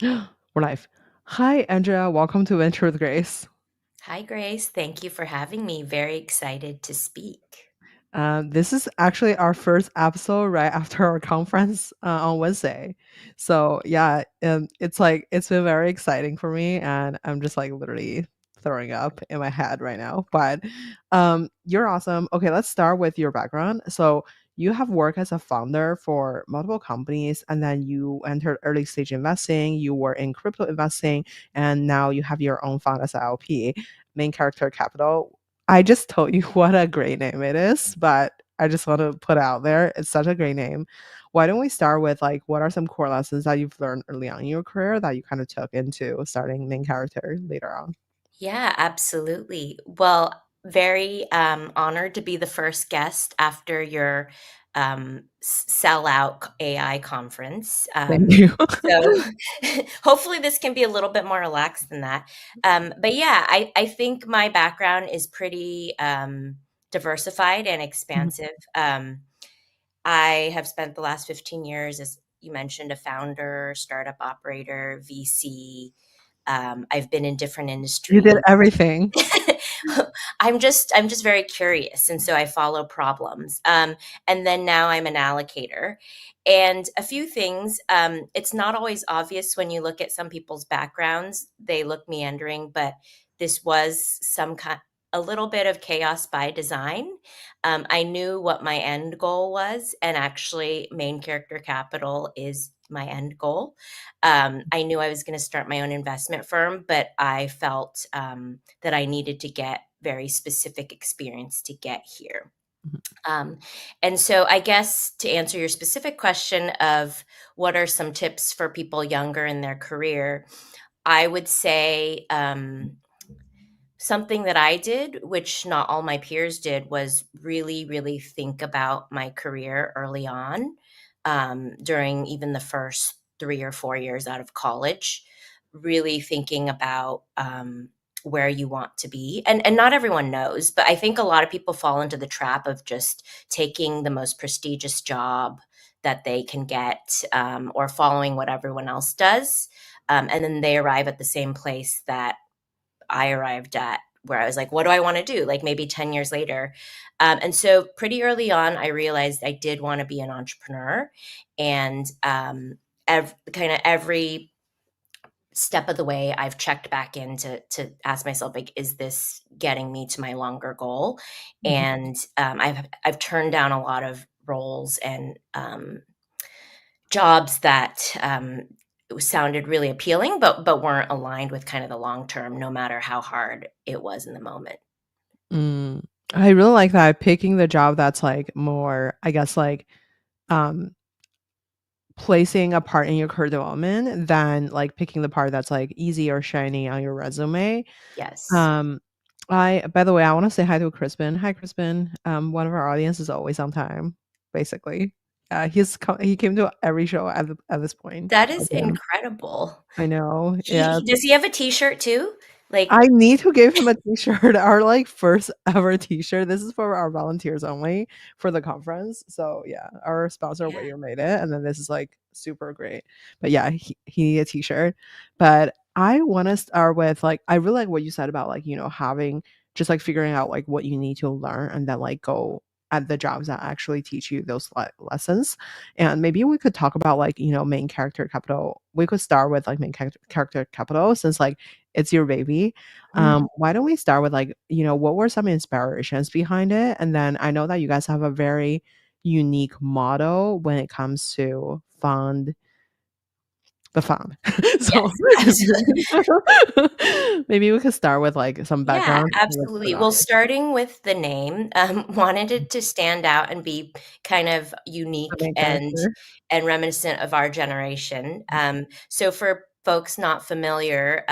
We're live. Hi, Andrea. Welcome to Venture with Grace. Hi, Grace. Thank you for having me. Very excited to speak. This is actually our first episode right after our conference on Wednesday. So yeah, it's been very exciting for me, and I'm just like literally throwing up in my head right now. But you're awesome. Okay, let's start with your background. So you have worked as a founder for multiple companies, and then you entered early stage investing. You were in crypto investing, and now you have your own fund as an LP, Main Character Capital. I just told you what a great name it is, but I just want to put it out there. It's such a great name. Why don't we start with like what are some core lessons that you've learned early on in your career that you kind of took into starting main character later on? Yeah, absolutely. Well, very honored to be the first guest after your sellout AI conference. Thank you. So hopefully this can be a little bit more relaxed than that. But yeah, I think my background is pretty diversified and Mhm. expansive. I have spent the last 15 years, as you mentioned, a founder, startup operator, VC. I've been in different You did industries. everything. I'm just very curious, and so I follow problems. And then now I'm an allocator, and a few things. It's not always obvious when you look at some people's backgrounds; they look meandering, but this was some kind. A little bit of chaos by design. I knew what my end goal was, and actually, main character capital is my end goal. I knew I was going to start my own investment firm, but I felt that I needed to get very specific experience to get here. Mhm. Um, and so, I guess to answer your specific question of what are some tips for people younger in their career, I would say something that I did, which not all my peers did, was really, really think about my career early on, during even the first 3 or 4 years out of college, really thinking about where you want to be. And not everyone knows, but I think a lot of people fall into the trap of just taking the most prestigious job that they can get, or following what everyone else does. And then they arrive at the same place that I arrived at, where I was like, what do I want to do? Like maybe 10 years later. And so pretty early on, I realized I did want to be an entrepreneur. And kind of every step of the way, I've checked back in to ask myself, like, is this getting me to my longer goal? Mhm. And I've turned down a lot of roles and jobs that sounded really appealing, but weren't aligned with kind of the long term, no matter how hard it was in the moment. Mm. I really like that picking the job that's like more, I guess, like um placing a part in your career development than like picking the part that's like easy or shiny on your resume. Yes. Um, I by the way, I want to say hi to Crispin. Hi, Crispin. One of our audience is always on time, basically. He came to every show at this point. That is Love him. incredible. I know. Yeah, He does he have a T-shirt too? Like, I need to give him a t-shirt, our like first ever t-shirt. This is for our volunteers only for the conference. So yeah, our sponsor yeah. Waiter made it, and then this is like super great. But yeah, he need a t-shirt. But I want to start with like I really like what you said about like having just like figuring out like what you need to learn and then like go at the jobs that actually teach you those lessons. And maybe we could talk about like main character capital. We could start with like main character capital since like it's your baby. Mhm. Why don't we start with like, what were some inspirations behind it? And then I know that you guys have a very unique motto when it comes to fund the fund. So Yes, absolutely. maybe we could start with like some Yeah, background for absolutely. the Well, audience. starting with the name, wanted it to stand out and be kind of The unique main and character. reminiscent of our generation. So for folks not familiar,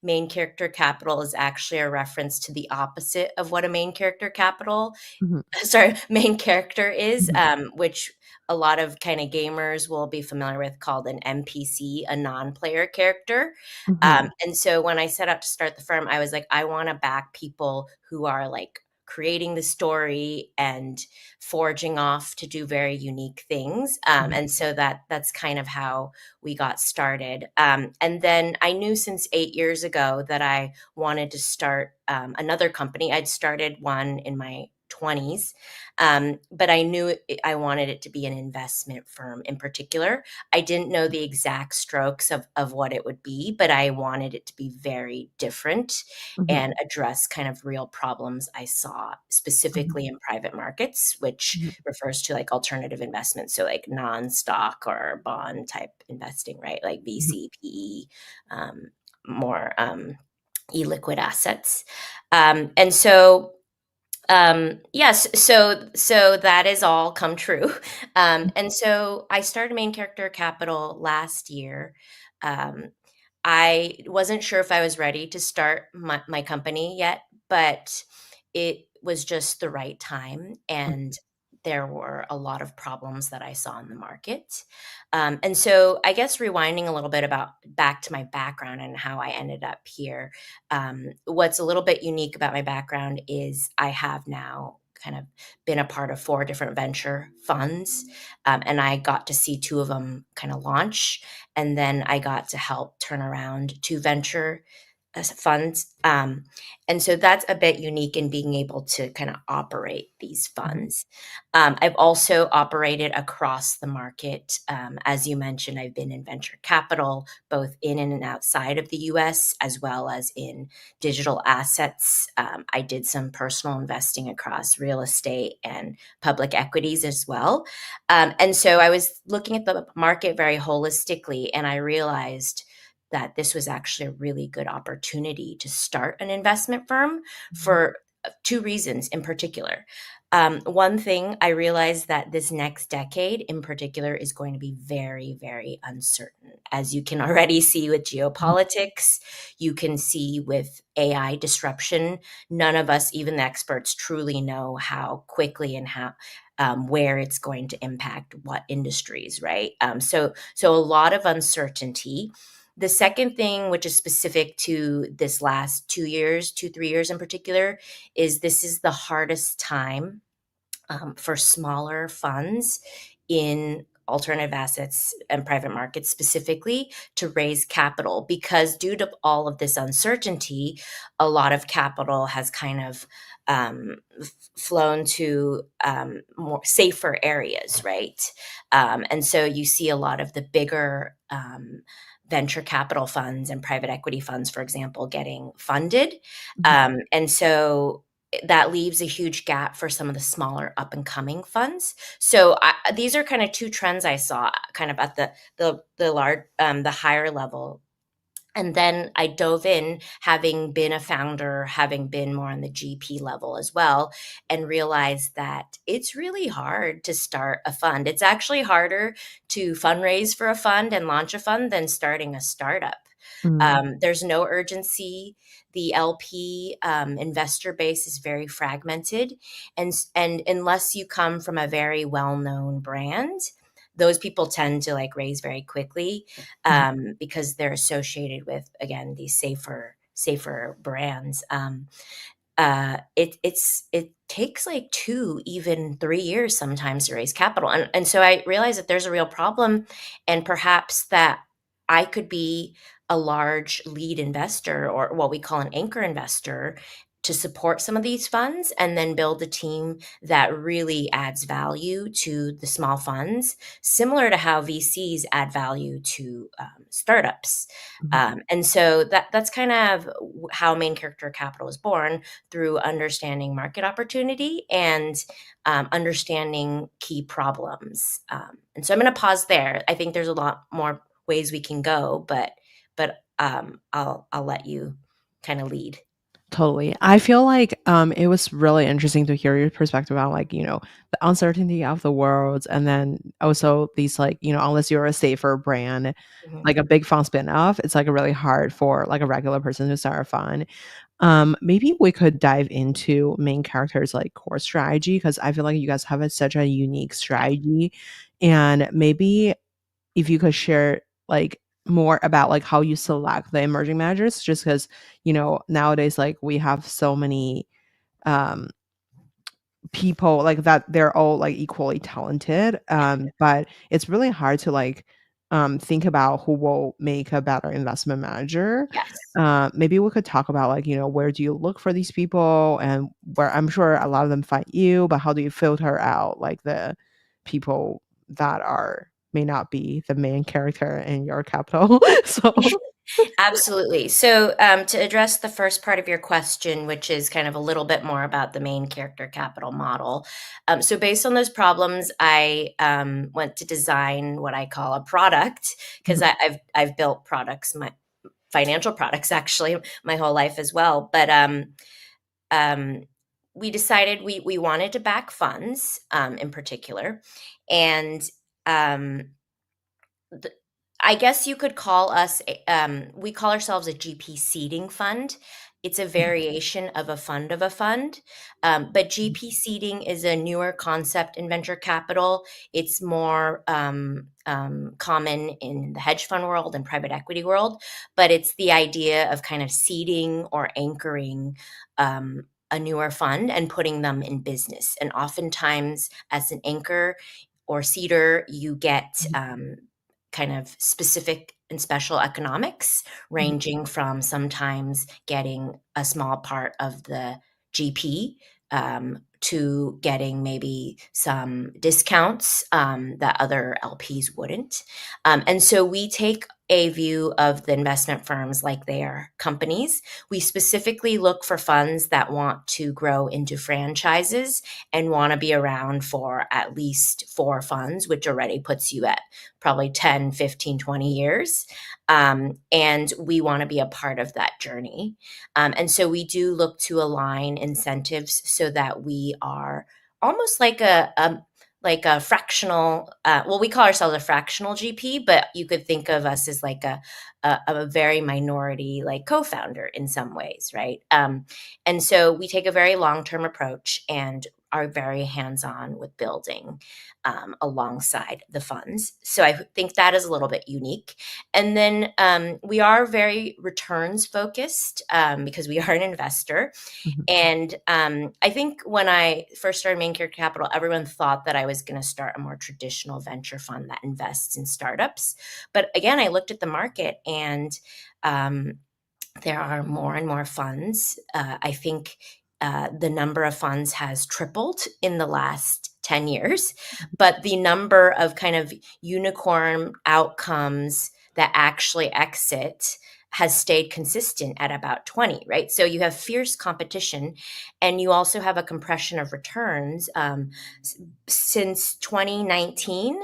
main character capital is actually a reference to the opposite of what a main character capital Mhm, sorry, main character is, mhm, which a lot of kind of gamers will be familiar with, called an NPC, a non-player character. mhm, And so when I set out to start the firm, I was like, I want to back people who are like creating the story and forging off to do very unique things. Mhm. And so that's kind of how we got started. And then I knew since 8 years ago that I wanted to start another company. I'd started one in my 20s, but I knew I wanted it to be an investment firm in particular. I didn't know the exact strokes of what it would be, but I wanted it to be very different Mhm. and address kind of real problems I saw Mhm. specifically in private markets, which Mhm. refers to like alternative investments. So, like non stock or bond type investing, right? Like Mhm. VC, PE, more illiquid assets. And so, yes, so that is all come true. And so I started Main Character Capital last year. Um, I wasn't sure if I was ready to start my company yet, but it was just the right time. Mhm. And there were a lot of problems that I saw in the market. And so I guess rewinding a little bit about back to my background and how I ended up here. What's a little bit unique about my background is I have now kind of been a part of 4 different venture funds, and I got to see 2 of them kind of launch, and then I got to help turn around 2 venture funds. And so that's a bit unique in being able to kind of operate these Mhm. funds. I've also operated across the market. As you mentioned, I've been in venture capital, both in and outside of the US, as well as in digital assets. I did some personal investing across real estate and public equities as well. And so I was looking at the market very holistically, and I realized that this was actually a really good opportunity to start an investment firm Mhm. for 2 reasons in particular. One thing, I realized that this next decade in particular is going to be very, very uncertain. As you can already see with Mhm. geopolitics, you can see with AI disruption. None of us, even the experts, truly know how quickly and how where it's going to impact what industries, right? So a lot of uncertainty. The second thing, which is specific to this last 2 years, 3 years in particular, is this is the hardest time for smaller funds in alternative assets and private markets specifically to raise capital, because due to all of this uncertainty, a lot of capital has kind of flown to more safer areas, right? And so you see a lot of the bigger venture capital funds and private equity funds, for example, getting funded. Mhm. And so that leaves a huge gap for some of the smaller up and coming funds. So these are kind of 2 trends I saw kind of at the large the higher level. And then I dove in, having been a founder, having been more on the GP level as well, and realized that it's really hard to start a fund. It's actually harder to fundraise for a fund and launch a fund than starting a startup. Mhm. There's no urgency. The LP investor base is very fragmented, and unless you come from a very well known brand, those people tend to like raise very quickly, Mhm. because they're associated with, again, these safer brands. It takes like 2, even 3 years sometimes to raise capital, and so I realized that there's a real problem, and perhaps that I could be a large lead investor, or what we call an anchor investor, to support some of these funds and then build a team that really adds value to the small funds, similar to how VCs add value to startups. Mhm. And so that's kind of how Main Character Capital was born, through understanding market opportunity and understanding key problems. And so I'm going to pause there. I think there's a lot more ways we can go, but I'll let you kind of lead. Totally. I feel like it was really interesting to hear your perspective on like, the uncertainty of the world and then also these like, unless you're a safer brand, Mhm. like a big fund spin-off, it's like really hard for like a regular person to start a fund. Maybe we could dive into main characters like core strategy because I feel like you guys have such a unique Yeah. strategy. And maybe if you could share like more about like how you select the emerging managers, just because nowadays like we have so many um people like that they're all like equally talented, but it's really hard to like think about who will make a better investment manager. Yes. Maybe we could talk about like, where do you look for these people, and where I'm sure a lot of them find you, but how do you filter out like the people that are may not be the main character in your capital? So Absolutely. So, to address the first part of your question, which is kind of a little bit more about the main character capital model. So, based on those problems, I went to design what I call a product because Mhm, I've built products, my financial products actually, my whole life as well. But um, we decided we wanted to back funds in particular, and um, th I guess you could call us we call ourselves a GP seeding fund. It's a mhm, variation of a fund, but mhm, GP seeding is a newer concept in venture capital. It's more common in the hedge fund world and private equity world, but it's the idea of kind of seeding or anchoring a newer fund and putting them in business. And oftentimes, as an anchor or seeder, you get mhm, kind of specific and special economics, mhm, ranging from sometimes getting a small part of the GP to getting maybe some discounts that other LPs wouldn't. And so we take a view of the investment firms like they are companies. We specifically look for funds that want to grow into franchises and want to be around for at least four funds, which already puts you at probably 10, 15, 20 years. And we want to be a part of that journey. And so we do look to align incentives so that we are almost like a fractional, well, we call ourselves a fractional GP, but you could think of us as like a very minority, like co-founder in some ways, right? And so we take a very long-term approach and are very hands-on with building alongside the funds. So I think that is a little bit unique. And then we are very returns focused because we are an investor. mhm, And I think when I first started Main Character Capital, everyone thought that I was going to start a more traditional venture fund that invests in startups. But again, I looked at the market and um, there are more and more funds. I think the number of funds has tripled in the last 10 years, but the number of kind of unicorn outcomes that actually exit has stayed consistent at about 20, right? So you have fierce competition and you also have a compression of returns. Since 2019,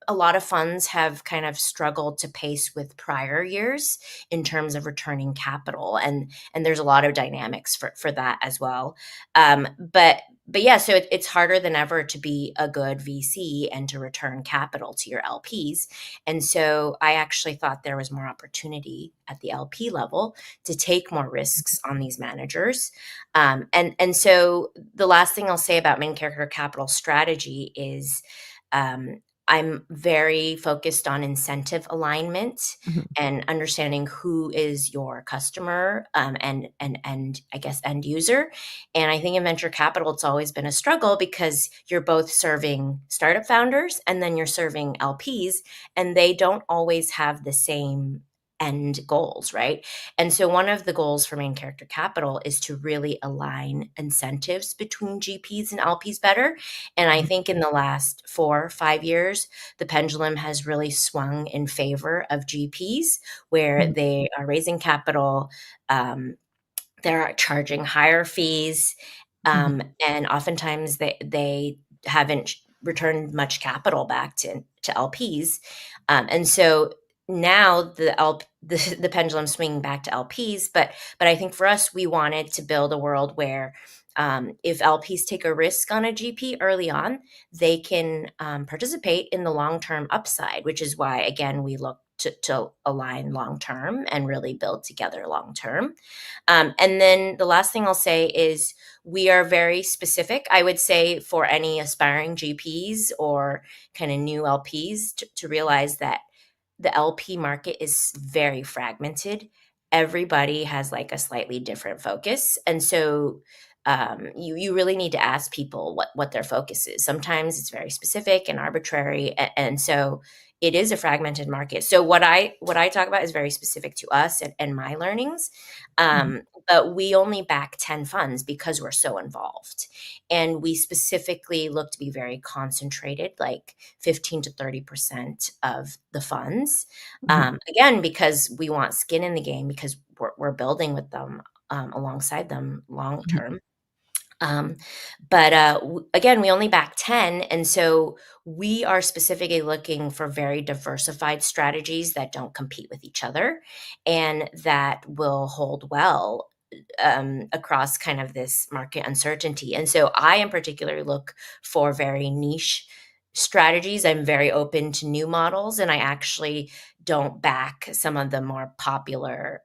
a lot of funds have kind of struggled to pace with prior years in terms of returning capital, and there's a lot of dynamics for that as well. But yeah, so it's harder than ever to be a good VC and to return capital to your LPs. And so I actually thought there was more opportunity at the LP level to take more risks on these managers. And so the last thing I'll say about main character capital strategy is um, I'm very focused on incentive alignment mhm, and understanding who is your customer and I guess end user. And I think in venture capital, it's always been a struggle because you're both serving startup founders and then you're serving LPs, and they don't always have the same end goals, right? And so one of the goals for main character capital is to really align incentives between GPs and LPs better. And I mhm, think in the last 4 or 5 years, the pendulum has really swung in favor of GPs, where mhm, they are raising capital, um, they're charging higher fees, mhm, and oftentimes they haven't returned much capital back to LPs, and so now the pendulum swinging back to LPs, but I think for us we wanted to build a world where if LPs take a risk on a GP early on, they can participate in the long term upside, which is why again we look to align long term and really build together long term. And then the last thing I'll say is we are very specific. I would say for any aspiring GPs or kind of new LPs to realize that the LP market is very fragmented. Everybody has like a slightly different focus. And so you really need to ask people what their focus is. Sometimes it's very specific and arbitrary, and so it is a fragmented market. So what I talk about is very specific to us and my learnings. Mhm. But we only back 10 funds because we're so involved, and we specifically look to be very concentrated, like 15 to 30% of the funds. Mhm. Again, because we want skin in the game, because we're building with them, alongside them long Mhm. term. Um, but again, we only back 10. And so we are specifically looking for very diversified strategies that don't compete with each other and that will hold well across kind of this market uncertainty. And so I, in particular, look for very niche strategies. I'm very open to new models, and I actually don't back some of the more popular,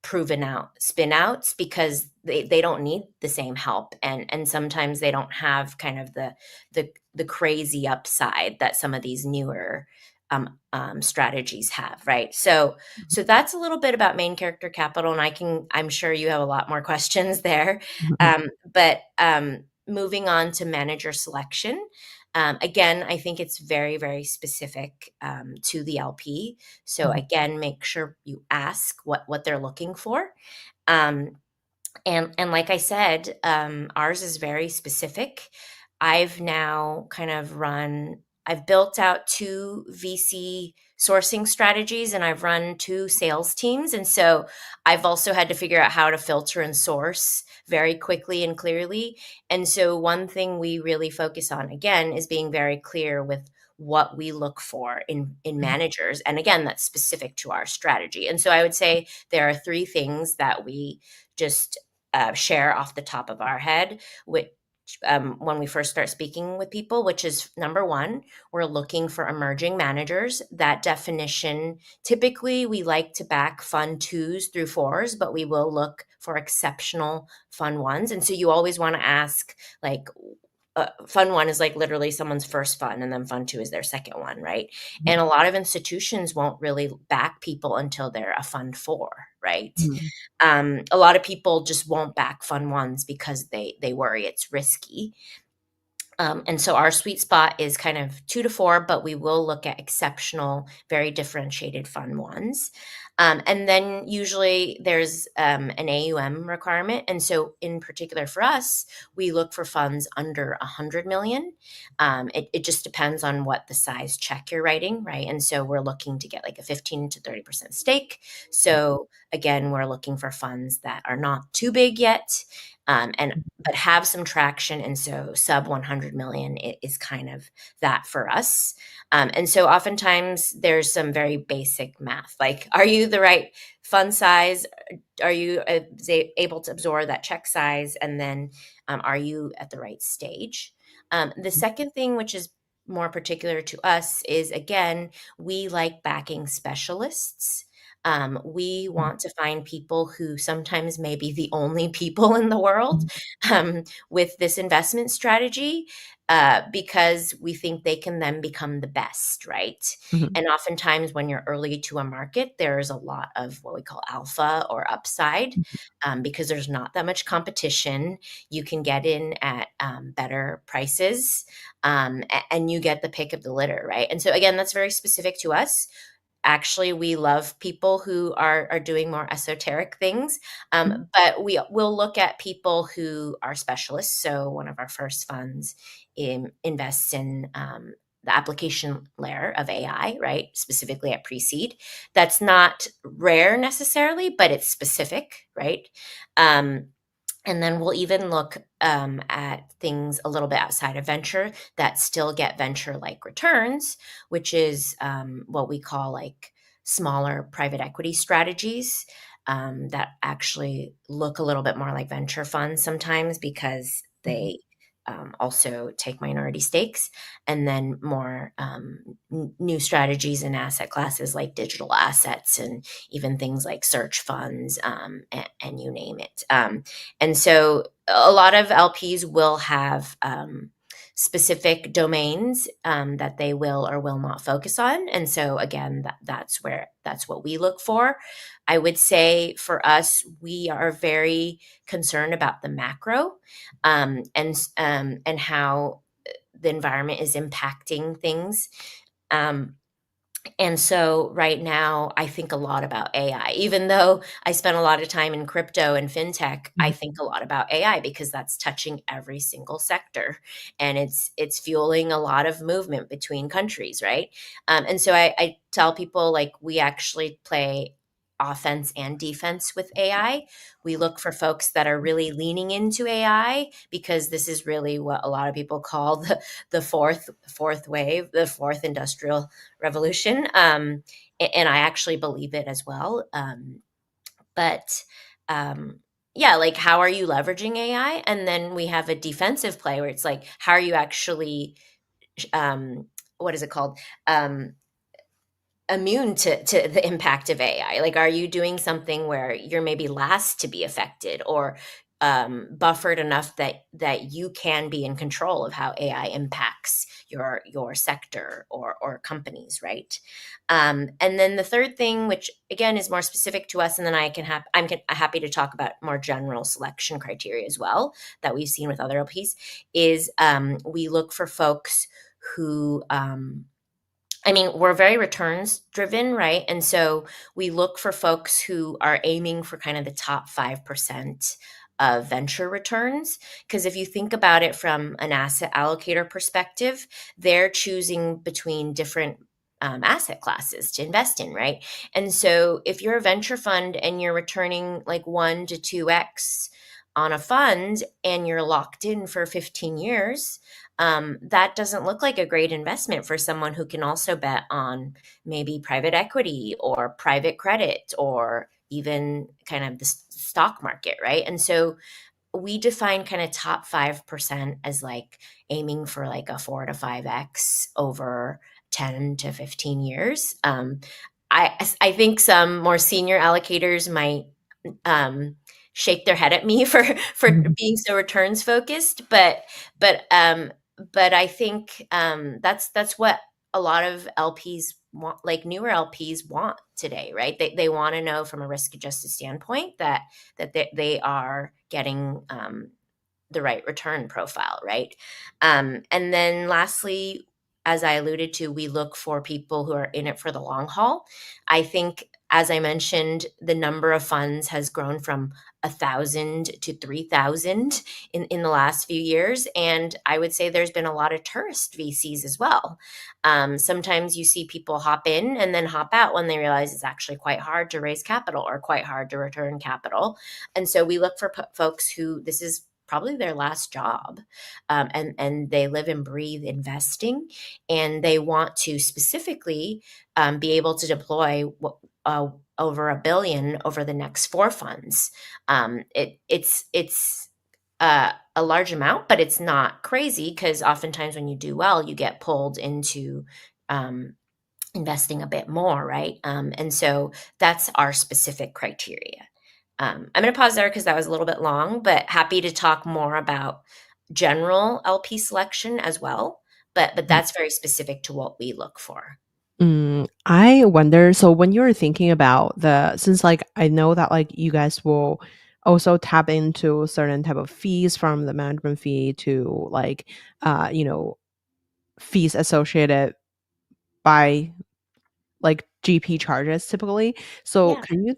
proven out spin outs because they don't need the same help, and sometimes they don't have kind of the crazy upside that some of these newer strategies have, right? So that's a little bit about main character capital, and I'm sure you have a lot more questions there. Mhm. But moving on to manager selection, again, I think it's very, very specific to the LP. So Mhm. again, make sure you ask what they're looking for. Um, and like I said, ours is very specific. I've built out 2 VC sourcing strategies, and I've run 2 sales teams, and so I've also had to figure out how to filter and source very quickly and clearly. And so one thing we really focus on, again, is being very clear with what we look for in Mhm. managers, and again, that's specific to our strategy. And so I would say there are 3 things that we just share off the top of our head, which when we first start speaking with people, which is number one, we're looking for emerging managers. That definition, typically we like to back fund twos through fours, but we will look for exceptional fund ones. And so you always want to ask, like, fund one is like literally someone's first fund, and then fund two is their second one, right? Mhm. And a lot of institutions won't really back people until they're a fund four, right? Mhm. A lot of people just won't back fund ones because they worry it's risky. And so our sweet spot is kind of 2 to 4, but we will look at exceptional, very differentiated fund ones. And then usually there's an AUM requirement. And so, in particular for us, we look for funds under 100 million. It just depends on what the size check you're writing, right? And so, we're looking to get like a 15 to 30% stake. So, again, we're looking for funds that are not too big yet. And but have some traction, and so sub 100 million is kind of that for us. And so oftentimes there's some very basic math, like, are you the right fund size? Are you able to absorb that check size? And then are you at the right stage? The second thing, which is more particular to us, is again, we like backing specialists. We Mhm. want to find people who sometimes may be the only people in the world Mhm. with this investment strategy, because we think they can then become the best, right? Mhm. And oftentimes, when you're early to a market, there's a lot of what we call alpha or upside, because there's not that much competition. You can get in at better prices, and you get the pick of the litter, right? And so, again, that's very specific to us. Actually, we love people who are doing more esoteric things, Mhm. but we will look at people who are specialists. So one of our first funds invests in the application layer of AI, right? Specifically at pre-seed. That's not rare necessarily, but it's specific, right? Um, and then we'll even look at things a little bit outside of venture that still get venture like returns, which is what we call like smaller private equity strategies that actually look a little bit more like venture funds sometimes because Mhm. they also take minority stakes, and then more new strategies and asset classes like digital assets and even things like search funds, and you name it. And so a lot of LPs will have specific domains that they will or will not focus on. And so again, that's what we look for. I would say for us, we are very concerned about the macro and how the environment is impacting things. Um, and so right now, I think a lot about AI. Even though I spent a lot of time in crypto and fintech, I Mhm. think a lot about AI because that's touching every single sector, and it's fueling a lot of movement between countries, right? And so I tell people like we actually play offense and defense with AI. We look for folks that are really leaning into AI because this is really what a lot of people call the fourth wave, the fourth industrial revolution. And I actually believe it as well. But um, yeah, like how are you leveraging AI? And then we have a defensive play where it's like, how are you actually, um, what is it called? Immune to the impact of AI? Like, are you doing something where you're maybe last to be affected or buffered enough that you can be in control of how AI impacts your sector or companies, right? And then the third thing, which again is more specific to us, and then happy to talk about more general selection criteria as well that we've seen with other LPs, is we look for folks who I mean, we're very returns driven, right? And so we look for folks who are aiming for kind of the top 5% of venture returns. Because if you think about it from an asset allocator perspective, they're choosing between different asset classes to invest in, right? And so if you're a venture fund and you're returning like 1 to 2x on a fund and you're locked in for 15 years, that doesn't look like a great investment for someone who can also bet on maybe private equity or private credit or even kind of the stock market, right? And so we define kind of top 5% as like aiming for like a 4 to 5x over 10 to 15 years. I think some more senior allocators might um, shake their head at me for Mhm. being so returns focused, but um, but I think that's what a lot of LPs want, like newer LPs want today, right? They want to know from a risk adjusted standpoint that they are getting the right return profile, right? And then lastly, as I alluded to, we look for people who are in it for the long haul. I think, as I mentioned, the number of funds has grown from 1,000 to 3,000 in the last few years. And I would say there's been a lot of tourist VCs as well. Sometimes you see people hop in and then hop out when they realize it's actually quite hard to raise capital or quite hard to return capital. And so we look for folks who this is probably their last job, and they live and breathe investing, and they want to specifically be able to deploy over 1 billion over the next 4 funds. It's a large amount, but it's not crazy because oftentimes when you do well, you get pulled into um, investing a bit more, right? And so that's our specific criteria. I'm going to pause there because that was a little bit long, but happy to talk more about general LP selection as well. But that's very specific to what we look for. I wonder, so when you're thinking about since like I know that like you guys will also tap into certain type of fees from the management fee to like you know, fees associated by like GP charges typically. So Yeah. can you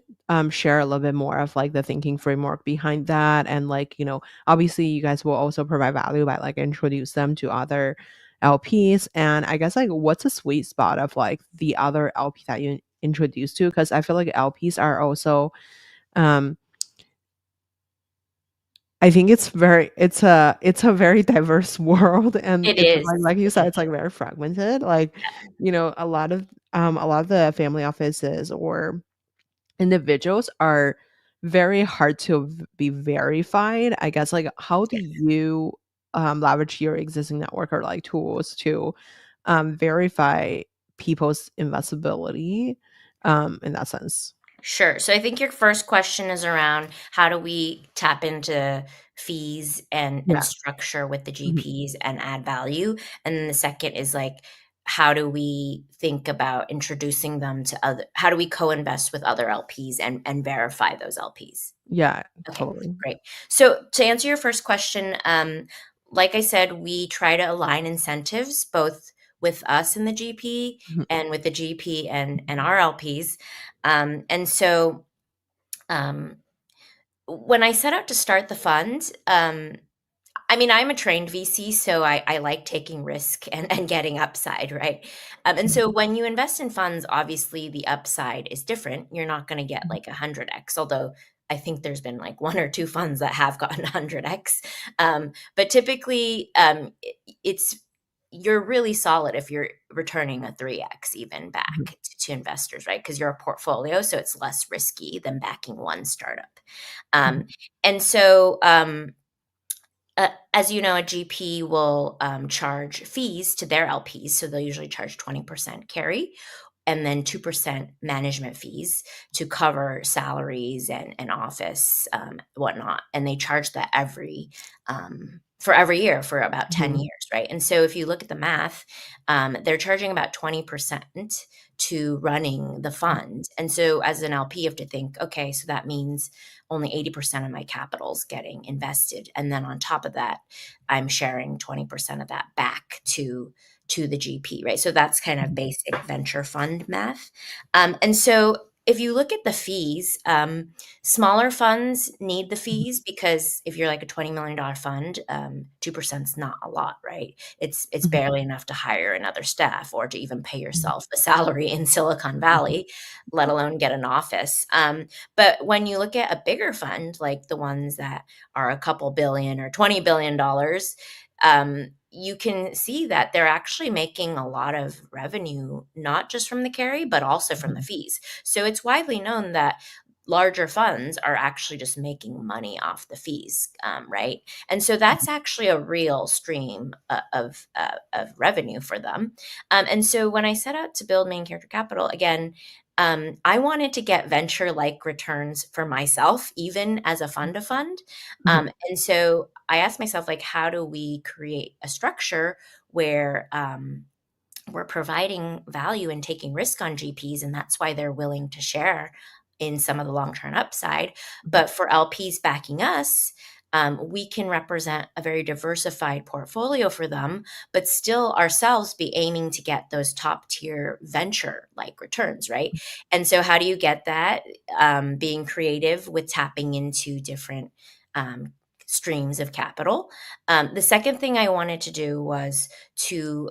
share a little bit more of like the thinking framework behind that? And like, you know, obviously you guys will also provide value by like introduce them to other LPs. And I guess like what's a sweet spot of like the other LP that you introduce to? Because I feel like LPs are also um I think it's a very diverse world, and It it's is. like you said, it's like very fragmented. Like, you know, a lot of the family offices or individuals are very hard to be verified. I guess like how do Yeah. you leverage your existing network or like tools to verify people's investability in that sense? Sure. So I think your first question is around how do we tap into fees and Yeah. structure with the Mhm. GPs and add value. And then the second is like how do we think about introducing them to other how do we co-invest with other LPs and verify those LPs? Yeah, Okay, totally. great. So to answer your first question, like I said, we try to align incentives both with us and the GP Mhm. and with the GP and our LPs. And so um, when I set out to start the fund, I mean, I'm a trained VC, so I like taking risk and getting upside, right? And Mhm. so when you invest in funds, obviously the upside is different. You're not going to get Mhm. like 100x, although I think there's been like one or two funds that have gotten 100x. But typically, it's you're really solid if you're returning a 3x even Mhm. back to investors, right? Because you're a portfolio, so it's less risky than backing one startup. Um, Mhm. and so, as you know, a GP will charge fees to their LPs. So they'll usually charge 20% carry and then 2% management fees to cover salaries and office, whatnot. And they charge that for every year for about 10 Mhm. years, right? And so if you look at the math, they're charging about 20% to running the fund. And so as an LP, you have to think, okay, so that means only 80% of my capital is getting invested. And then on top of that, I'm sharing 20% of that back to the GP, right? So that's kind of Mhm. basic venture fund math. And so if you look at the fees, smaller funds need the Mhm. fees because if you're like a $20 million fund, 2% is not a lot, right? It's Mhm. barely enough to hire another staff or to even pay Mhm. yourself a salary in Silicon Mhm. Valley, let alone get an office. But when you look at a bigger fund, like the ones that are a couple billion or $20 billion, you can see that they're actually making a lot of revenue, not just from the carry, but also from the Mhm. fees. So it's widely known that larger funds are actually just making money off the fees, right? And so that's actually a real stream of revenue for them. And so when I set out to build main character capital, again, I wanted to get venture like returns for myself, even as a fund of fund. Mhm. And so I asked myself, like, how do we create a structure where we're providing value and taking risk on GPs, and that's why they're willing to share in some of the long-term upside. Mhm. But for LPs backing us, we can represent a very diversified portfolio for them, but still ourselves be aiming to get those top tier venture like returns, right? And so, how do you get that? Being creative with tapping into different um, streams of capital. The second thing I wanted to do was to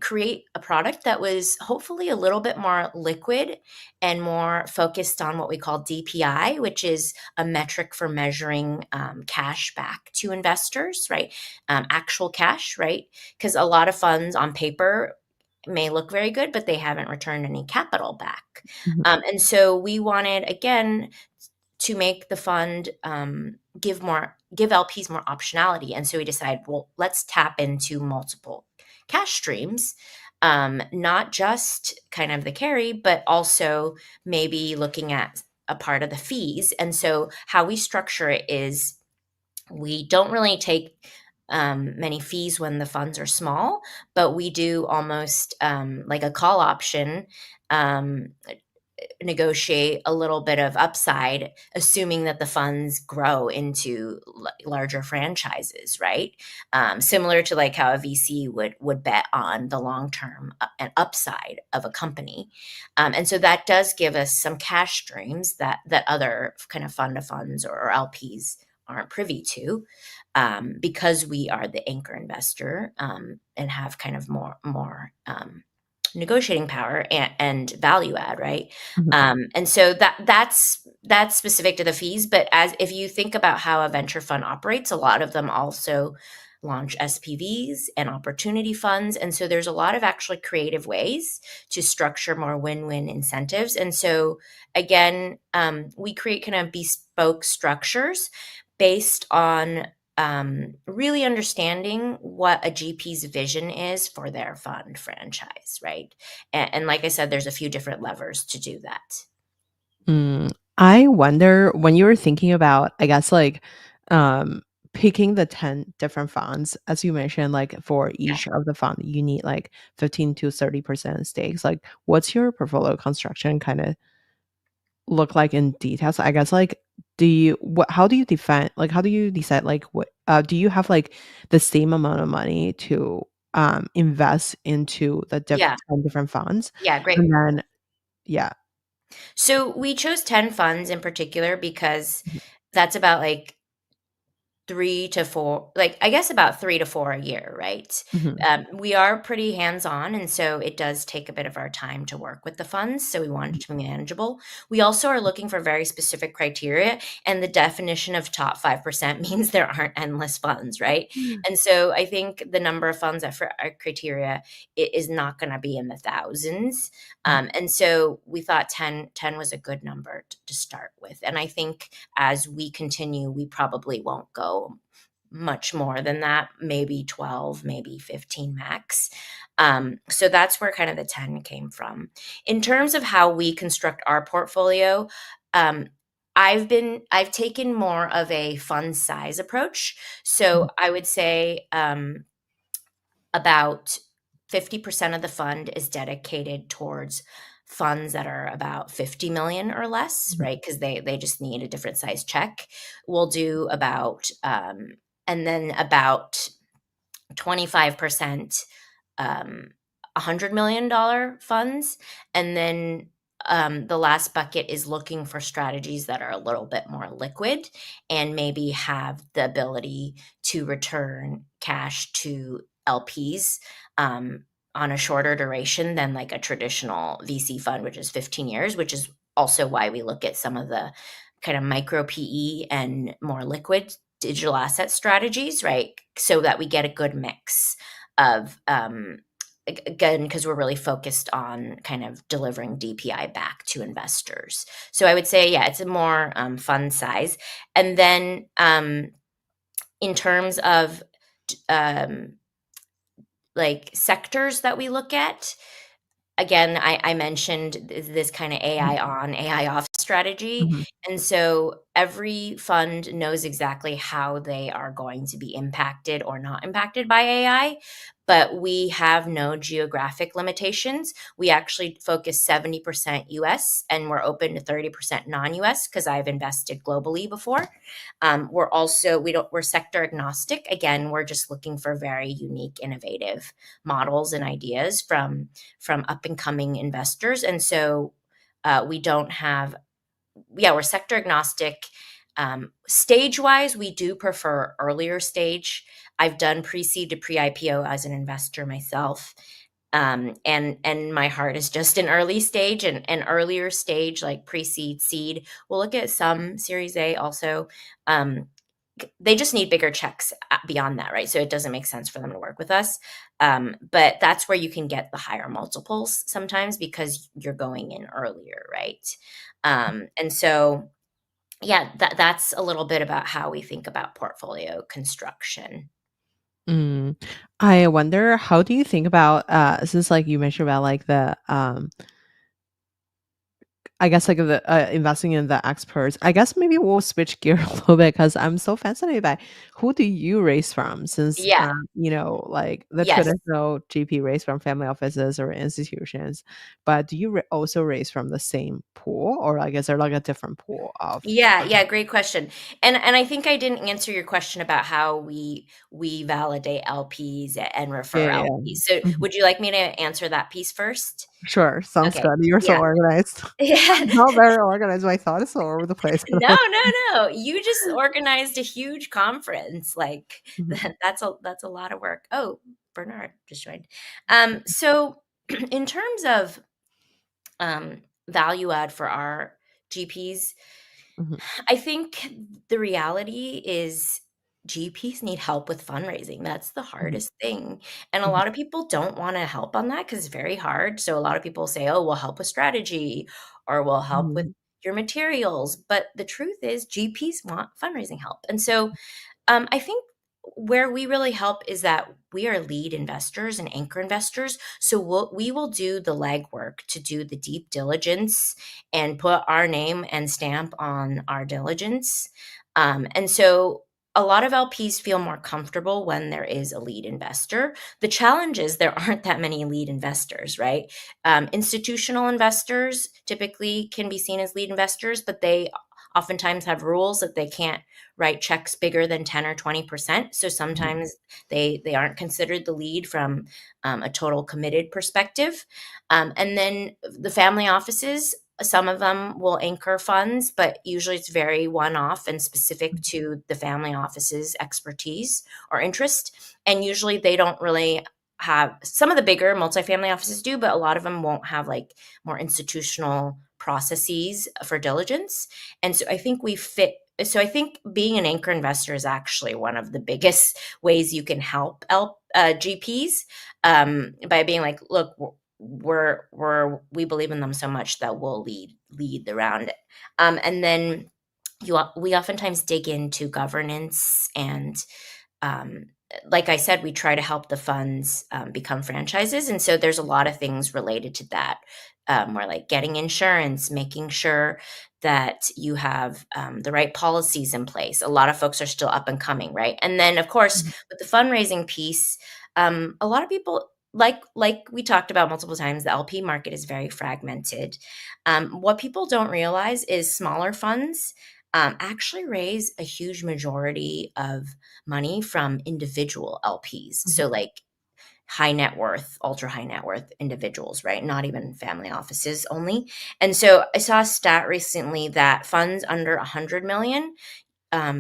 create a product that was hopefully a little bit more liquid and more focused on what we call DPI, which is a metric for measuring cash back to investors, right? Actual cash, right? Because a lot of funds on paper may look very good, but they haven't returned any capital back. Mhm. And so we wanted, again, to make the fund give LPs more optionality. And so we decided, well, let's tap into multiple cash streams, not just kind of the carry, but also maybe looking at a part of the fees. And so how we structure it is we don't really take many fees when the funds are small, but we do almost like a call option, um, negotiate a little bit of upside, assuming that the funds grow into larger franchises, right? Similar to like how a VC would bet on the long term and upside of a company, and so that does give us some cash streams that other kind of fund of funds or LPs aren't privy to, because we are the anchor investor, and have kind of more negotiating power and value add, right? Mhm. And so that's specific to the fees. But as if you think about how a venture fund operates, a lot of them also launch SPVs and opportunity funds. And so there's a lot of actually creative ways to structure more win-win incentives. And so again, we create kind of bespoke structures based on really understanding what a GP's vision is for their fund franchise, right? And like I said, there's a few different levers to do that. Mm, I wonder when you were thinking about, I guess, like, um, picking the 10 different funds, as you mentioned, like, for Yeah. each of the fund, you need, like, 15 to 30% stakes. Like, what's your portfolio construction kinda look like in details? I guess, like, do you what how do you define like, how do you decide, like, what do you have, like, the same amount of money to, invest into the Yeah. 10 different funds? Yeah, great. And then yeah. So we chose 10 funds in particular because Mhm, that's about like 3 to 4, like, I guess about 3 to 4 a year, right? mhm, We are pretty hands-on, and so it does take a bit of our time to work with the funds, so we want mhm, it to be manageable. We also are looking for very specific criteria, and the definition of top 5% means there aren't endless funds, right? mhm. And so I think the number of funds that for our criteria is not gonna be in the thousands, and so we thought ten was a good number to start with, and I think as we continue, we probably won't go much more than that, maybe 12, maybe 15 max. So that's where kind of the 10 came from. In terms of how we construct our portfolio, um, I've taken more of a fund size approach. Mhm, So I would say about 50% of the fund is dedicated towards funds that are about 50 million or less, mhm, right? Because they just need a different size check. We'll do about and then about 25% um, $100 million funds. And then the last bucket is looking for strategies that are a little bit more liquid and maybe have the ability to return cash to LPs on a shorter duration than like a traditional VC fund, which is 15 years, which is also why we look at some of the kind of micro PE and more liquid digital asset strategies, right? So that we get a good mix of again, because we're really focused on kind of delivering DPI back to investors. So I would say, yeah, it's a more fund size. And then in terms of um, like sectors that we look at, again, I mentioned this kind of mhm, AI on, AI off strategy. mhm, And so every fund knows exactly how they are going to be impacted or not impacted by AI, but we have no geographic limitations. We actually focus 70% US and we're open to 30% non-US because I've invested globally before. We're also, we're sector agnostic. Again, we're just looking for very unique, innovative models and ideas from up and coming investors. And so we don't have, yeah, we're sector agnostic. Stage wise, we do prefer earlier stage. I've done pre seed to pre IPO as an investor myself. And my heart is just an early stage and an earlier stage like pre seed seed. We'll look at some Series A also. Um, they just need bigger checks beyond that, right? So it doesn't make sense for them to work with us. But that's where you can get the higher multiples sometimes because you're going in earlier, right? And so, yeah, that's a little bit about how we think about portfolio construction. mm. I wonder, how do you think about, since, like, you mentioned about, like, I guess, like, investing in the experts. I guess maybe we'll switch gear a little bit because 'cause I'm so fascinated by who do you raise from since, Yeah. like, the Yes. traditional GP raise from family offices or institutions, but do you also raise from the same pool, or, like, is there, like, a different pool of Yeah, yeah, great question. And I think I didn't answer your question about how we validate LPs and yeah, refer yeah, LPs. So yeah. Mhm. would you like me to answer that piece first? Sure, sounds Okay. good. You're so Yeah. organized. Yeah. I'm not very organized. My thought is all over the place. No, no, no. You just organized a huge conference. Like Mhm, that's a lot of work. Oh, Bernard just joined. So in terms of value add for our GPs, mhm, I think the reality is GPs need help with fundraising. That's the mhm, hardest thing. And a mhm, lot of people don't want to help on that because it's very hard. So a lot of people say, oh, we'll help with strategy or we'll help with mhm, your materials. But the truth is, GPs want fundraising help. And so I think where we really help is that we are lead investors and anchor investors. So we will do the legwork to do the deep diligence and put our name and stamp on our diligence. And so a lot of LPs feel more comfortable when there is a lead investor. The challenge is there aren't that many lead investors, right? Institutional investors typically can be seen as lead investors, but they oftentimes have rules that they can't write checks bigger than 10 or 20%. So Mhm. sometimes they aren't considered the lead from a total committed perspective. And then the family offices, some of them will anchor funds, but usually it's very one off and specific to the family office's expertise or interest. And usually they don't really have, some of the bigger multifamily offices do, but a lot of them won't have like more institutional processes for diligence. And so I think we fit. So I think being an anchor investor is actually one of the biggest ways you can help GPs, by being like, look, we believe in them so much that we'll lead the round. And then we oftentimes dig into governance and, um, like I said, we try to help the funds become franchises. And so there's a lot of things related to that. We're like getting insurance, making sure that you have the right policies in place. A lot of folks are still up and coming, right? And then, of course, Mhm. with the fundraising piece, a lot of people, like we talked about multiple times, the LP market is very fragmented. What people don't realize is smaller funds actually raise a huge majority of money from individual LPs. Mhm. So, like high net worth, ultra high net worth individuals, right? Not even family offices only. And so I saw a stat recently that funds under 100 million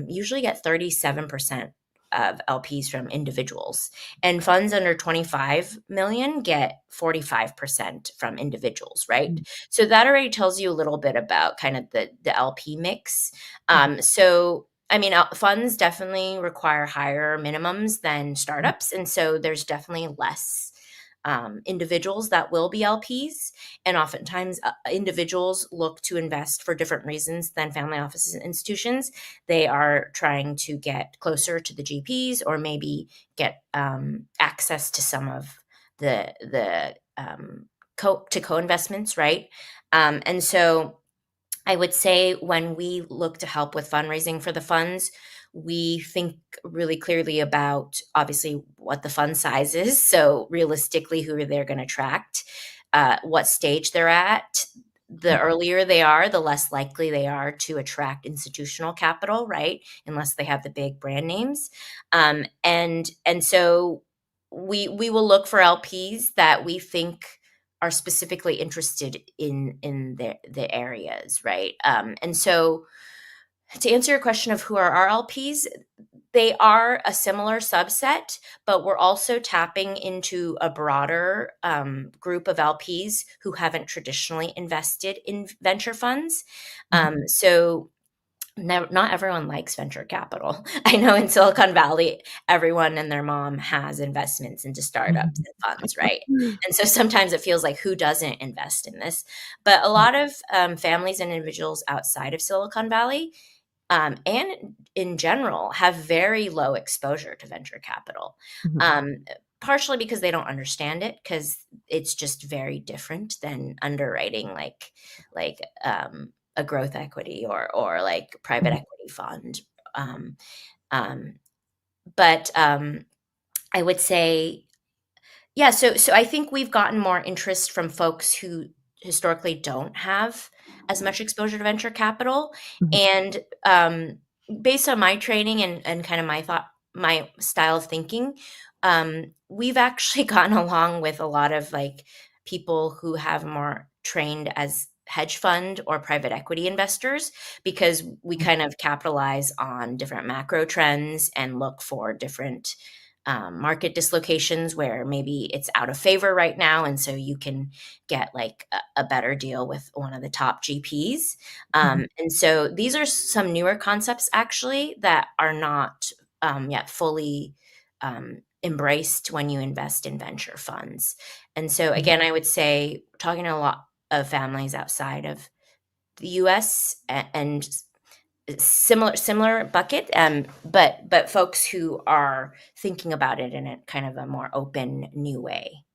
usually get 37% of LPs from individuals, and funds under 25 million get 45% from individuals, right? Mhm. So that already tells you a little bit about kind of the LP mix. Mhm. So I mean, funds definitely require higher minimums than Mhm. startups, and so there's definitely less individuals that will be LPs. And oftentimes, individuals look to invest for different reasons than family offices and institutions. They are trying to get closer to the GPs or maybe get access to some of the co-investments, right? And so I would say when we look to help with fundraising for the funds, we think really clearly about obviously what the fund size is. So realistically, who they're going to attract, what stage they're at. The Mhm. earlier they are, the less likely they are to attract institutional capital, right? Unless they have the big brand names. And so we will look for LPs that we think are specifically interested in the areas, right? And so to answer your question of who are our LPs, they are a similar subset, but we're also tapping into a broader group of LPs who haven't traditionally invested in venture funds. Mhm. So not everyone likes venture capital. I know in Silicon Valley, everyone and their mom has investments into startups Mhm. and funds, right? And so sometimes it feels like who doesn't invest in this? But a Mhm. lot of families and individuals outside of Silicon Valley and in general have very low exposure to venture capital. Mhm. Um, Partially because they don't understand it, because it's just very different than underwriting a growth equity or like private Mhm. equity fund. Um, um, but I would say, yeah, so I think we've gotten more interest from folks who historically don't have as much exposure to venture capital. Mhm. And based on my training and kind of my style of thinking, we've actually gotten along with a lot of like people who have more trained as hedge fund or private equity investors, because we Mhm. kind of capitalize on different macro trends and look for different market dislocations where maybe it's out of favor right now, and so you can get like a better deal with one of the top GPs. Mhm. And so these are some newer concepts actually that are not yet fully embraced when you invest in venture funds. And so Mhm. again, I would say talking to a lot of families outside of the U.S. and similar bucket, but folks who are thinking about it in a kind of a more open, new way.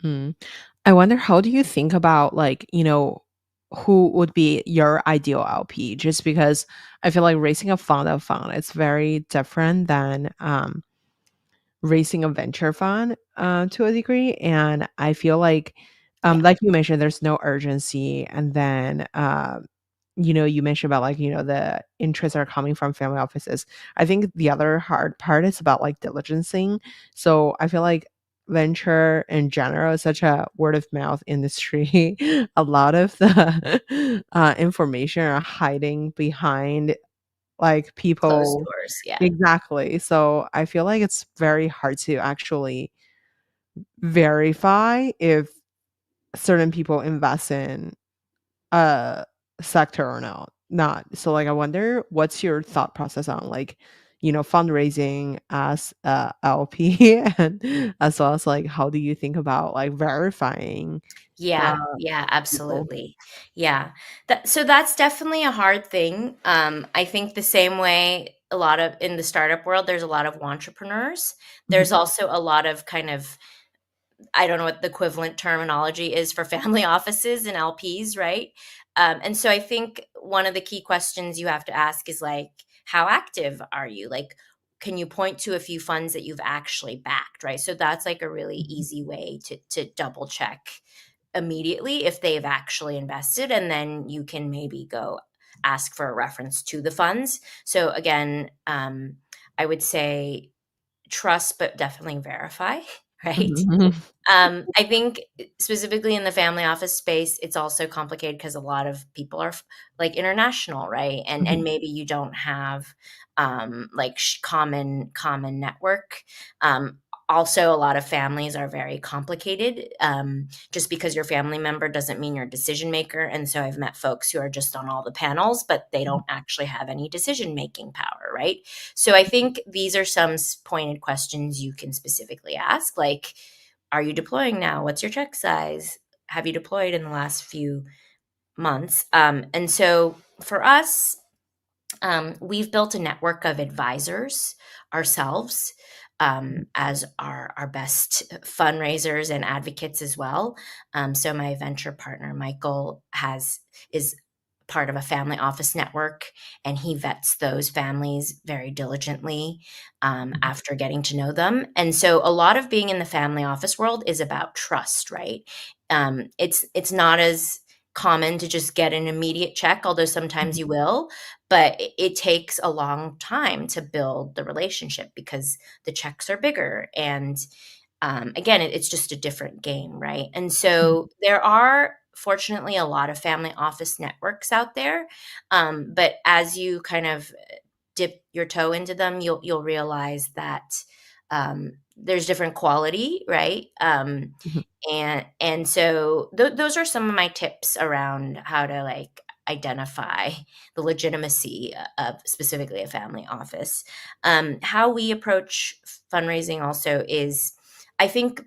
Mm. I wonder how do you think about like, who would be your ideal LP? Just because I feel like raising a fund it's very different than raising a venture fund to a degree. And I feel Yeah, like you mentioned, there's no urgency. And then you mentioned about like, the interests are coming from family offices. I think the other hard part is about like diligencing. So I feel like venture in general is such a word of mouth industry. A lot of the information are hiding behind like closed people. doors. Yeah. Exactly. So I feel like it's very hard to actually verify if certain people invest in a sector or not. So like I wonder what's your thought process on like, fundraising as a LP and as well as like how do you think about like verifying uh Yeah, yeah, people? absolutely. Yeah. So that's definitely a hard thing. I think the same way a lot of in the startup world, there's a lot of entrepreneurs. There's Mhm, also a lot of kind of, I don't know what the equivalent terminology is for family offices and LPs, right? And so I think one of the key questions you have to ask is like, how active are you? Like, can you point to a few funds that you've actually backed, right? So that's like a really mhm, easy way to double check immediately if they've actually invested, and then you can maybe go ask for a reference to the funds. So again, I would say trust, but definitely verify, right? mhm, I think specifically in the family office space, it's also complicated because a lot of people are like international, right? And mhm, maybe you don't have like common network. Um, Also, a lot of families are very complicated. Just because your family member doesn't mean you're a decision maker. And so I've met folks who are just on all the panels, but they mhm, don't actually have any decision making power, right? So I think these are some pointed questions you can specifically ask, like, are you deploying now? What's your check size? Have you deployed in the last few months? And so for us, we've built a network of advisors ourselves, mhm, as our best fundraisers and advocates as well. So my venture partner Michael has is part of a family office network, and he vets those families very diligently mhm, after getting to know them. And so a lot of being in the family office world is about trust, right? It's not as common to just get an immediate check, although sometimes mhm, you will, but it takes a long time to build the relationship because the checks are bigger. And again, it's just a different game, right? And mhm, so there are fortunately a lot of family office networks out there, but as you kind of dip your toe into them, you'll realize that there's different quality, right? mhm, And so those are some of my tips around how to like identify the legitimacy of specifically a family office. How we approach fundraising also is, I think,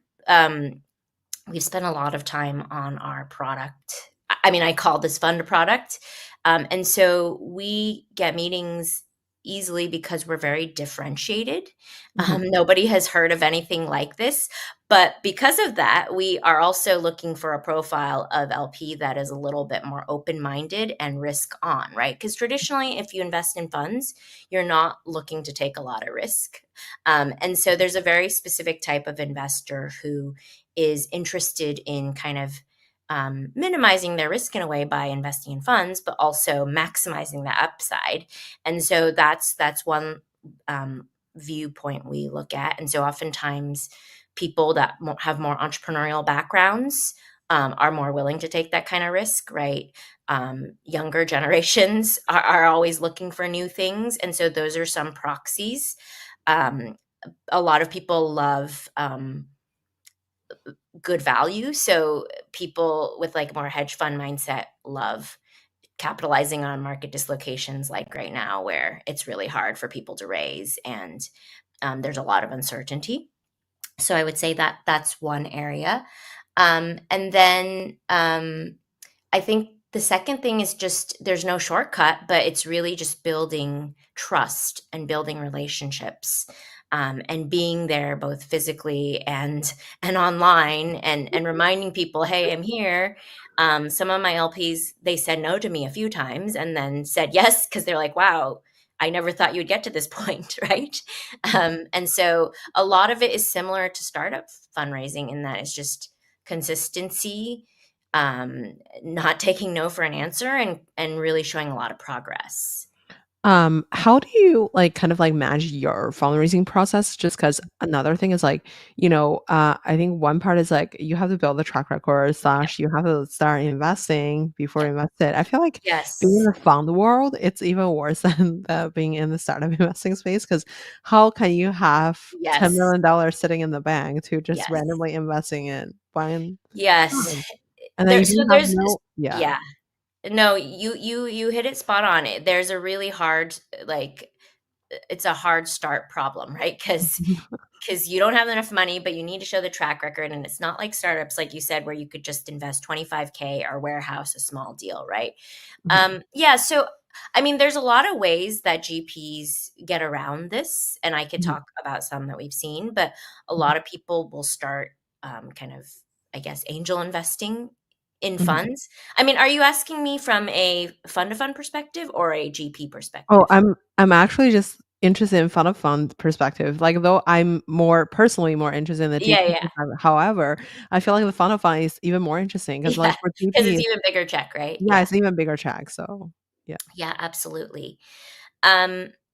we've spent a lot of time on our product. I mean, I call this fund a product. And so we get meetings easily because we're very differentiated. mhm, Nobody has heard of anything like this. But because of that, we are also looking for a profile of LP that is a little bit more open minded and risk on, right? Because traditionally, if you invest in funds, you're not looking to take a lot of risk. And so there's a very specific type of investor who is interested in kind of minimizing their risk in a way by investing in funds, but also maximizing the upside. And so that's one viewpoint we look at. And so oftentimes people that have more entrepreneurial backgrounds are more willing to take that kind of risk, right? Younger generations are always looking for new things. And so those are some proxies. Um, a lot of people love good value. So people with like more hedge fund mindset love capitalizing on market dislocations like right now where it's really hard for people to raise, and there's a lot of uncertainty. So I would say that that's one area. And then I think The second thing is just there's no shortcut, but it's really just building trust and building relationships, and being there both physically and online, and reminding people, "Hey, I'm here." Some of my LPs, they said no to me a few times and then said yes because they're like, "Wow, I never thought you'd get to this point," right? And so a lot of it is similar to startup fundraising in that it's just consistency, not taking no for an answer, and really showing a lot of progress. How do you, like, kind of, like, manage your fundraising process? Just because another thing is, like, I think one part is, like, you have to build the track record Yep, slash you have to start investing before yep. you invest it. I feel like being in Yes, the fund world, it's even worse than being in the startup investing space. Because how can you have $10 yes, million sitting in the bank to just yes, randomly investing in one yes. fund? And then There you so do have there's no yeah. yeah. No, you hit it spot on. There's a really hard, like, it's a hard start problem, right? Because you don't have enough money, but you need to show the track record, and it's not like startups, like you said, where you could just invest 25K or warehouse a small deal, right? Mhm, Yeah, so I mean, there's a lot of ways that GPs get around this, and I could mhm, talk about some that we've seen, but a mhm, lot of people will start, kind of, I guess, angel investing in mhm. funds. I mean, are you asking me from a fund to fund perspective or a GP Oh, perspective? I'm actually just interested in fund of fund perspective. Like, though I'm more personally more interested in the Yeah, GP yeah, perspective. However, I feel like the fund of fund is even more interesting because, like, yeah, for because it's GPs, even bigger check, right? yeah, Yeah. it's even bigger check. So yeah. Yeah, absolutely.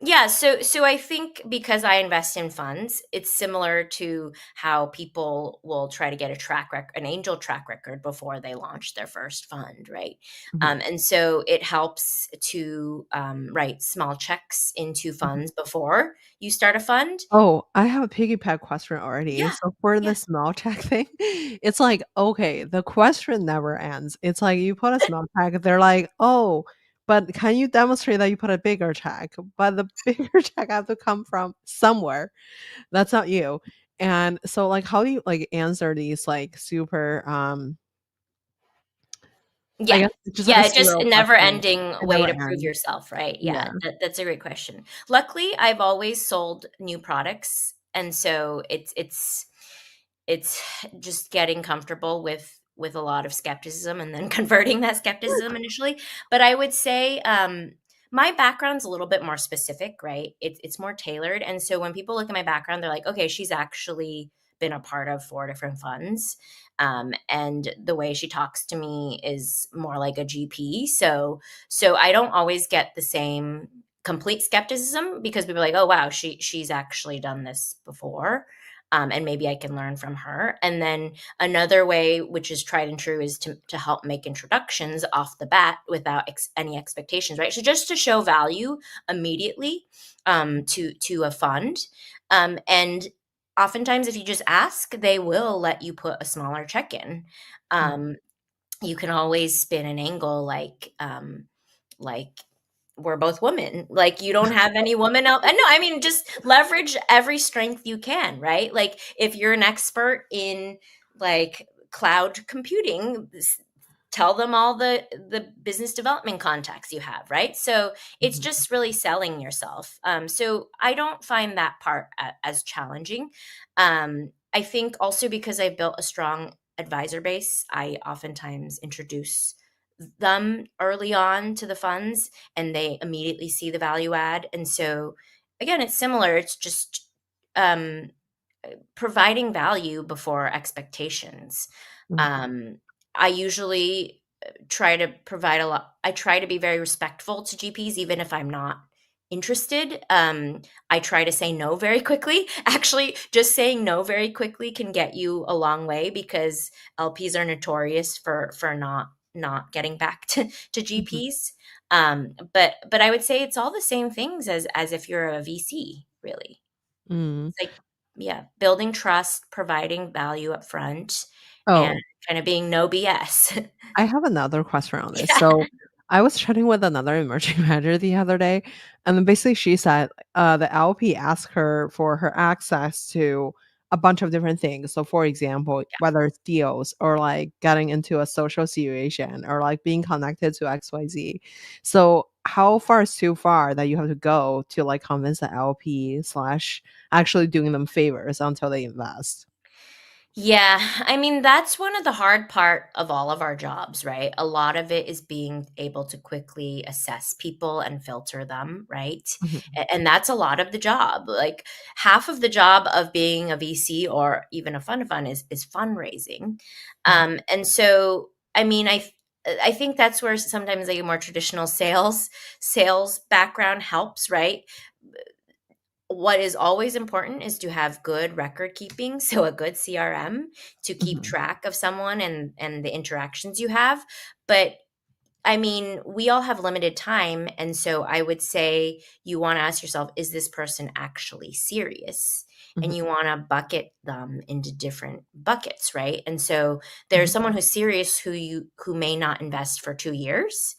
Yeah, so I think because I invest in funds, it's similar to how people will try to get an angel track record before they launch their first fund, right? Mhm, And so it helps to write small checks into mhm. funds before you start a fund. Oh, I have a piggyback question already. Yeah, So for yeah, the small check thing, it's like, okay, the question never ends. It's like you put a small check, they're like, "Oh, but can you demonstrate that you put a bigger check?" But the bigger check have to come from somewhere. That's not you. And so, like, how do you, like, answer these, like, super, I yeah. guess it's just like a Yeah, just pseudo a never question. ending It way never to prove ends. yourself, right? Yeah, Yeah. that's a great question. Luckily, I've always sold new products, and so it's just getting comfortable with a lot of skepticism and then converting that skepticism initially. But I would say, my background's a little bit more specific, right? It's more tailored, and so when people look at my background, they're like, "Okay, she's actually been a part of 4 different funds." And the way she talks to me is more like a GP. So I don't always get the same complete skepticism because people are like, oh wow, she's actually done this before. And maybe I can learn from her. And then another way, which is tried and true, is to help make introductions off the bat without any expectations, right? So just to show value immediately, to a fund, and oftentimes, if you just ask, they will let you put a smaller check in. Mhm, Um, you can always spin an angle like we're both women. Like you don't have any woman out. No, I mean just leverage every strength you can, right? Like if you're an expert in like cloud computing, tell them all the business development contacts you have, right? So it's mhm, just really selling yourself. So I don't find that part as challenging. I think also because I built a strong advisor base, I oftentimes introduce them early on to the funds and they immediately see the value add. And so again, it's similar. It's just um, providing value before expectations. mhm, Um, I usually try to provide a lot. I try to be very respectful to GPs, even if I'm not interested. I try to say no very quickly. Actually, just saying no very quickly can get you a long way because LPs are notorious for not getting back to mhm, GPs. But I would say it's all the same things as if you're a VC, really. mhm. It's like, yeah, building trust, providing value up front, and Oh, kinda being no BS. I have another question on this. Yeah. So, I was chatting with another emerging manager the other day, and then basically she said, the LP asked her for her access to, a bunch of different things. So for example, whether it's deals or like getting into a social situation or like being connected to XYZ. So how far is too far that you have to go to like convince the LP slash actually doing them favors until they invest? Yeah, I mean, that's one of the hard part of all of our jobs, right? A lot of it is being able to quickly assess people and filter them, right? Mhm, And that's a lot of the job. Like half of the job of being a VC or even a fund of fund is fundraising. mhm, And so, I mean, I think that's where sometimes a more traditional sales background helps, right? What is always important is to have good record keeping, so a good CRM to keep mhm, track of someone and the interactions you have. But I mean, we all have limited time, and so I would say you want to ask yourself, is this person actually serious? And mhm, you want to bucket them into different buckets, right? And so there's mhm, someone who's serious who may not invest for 2 years.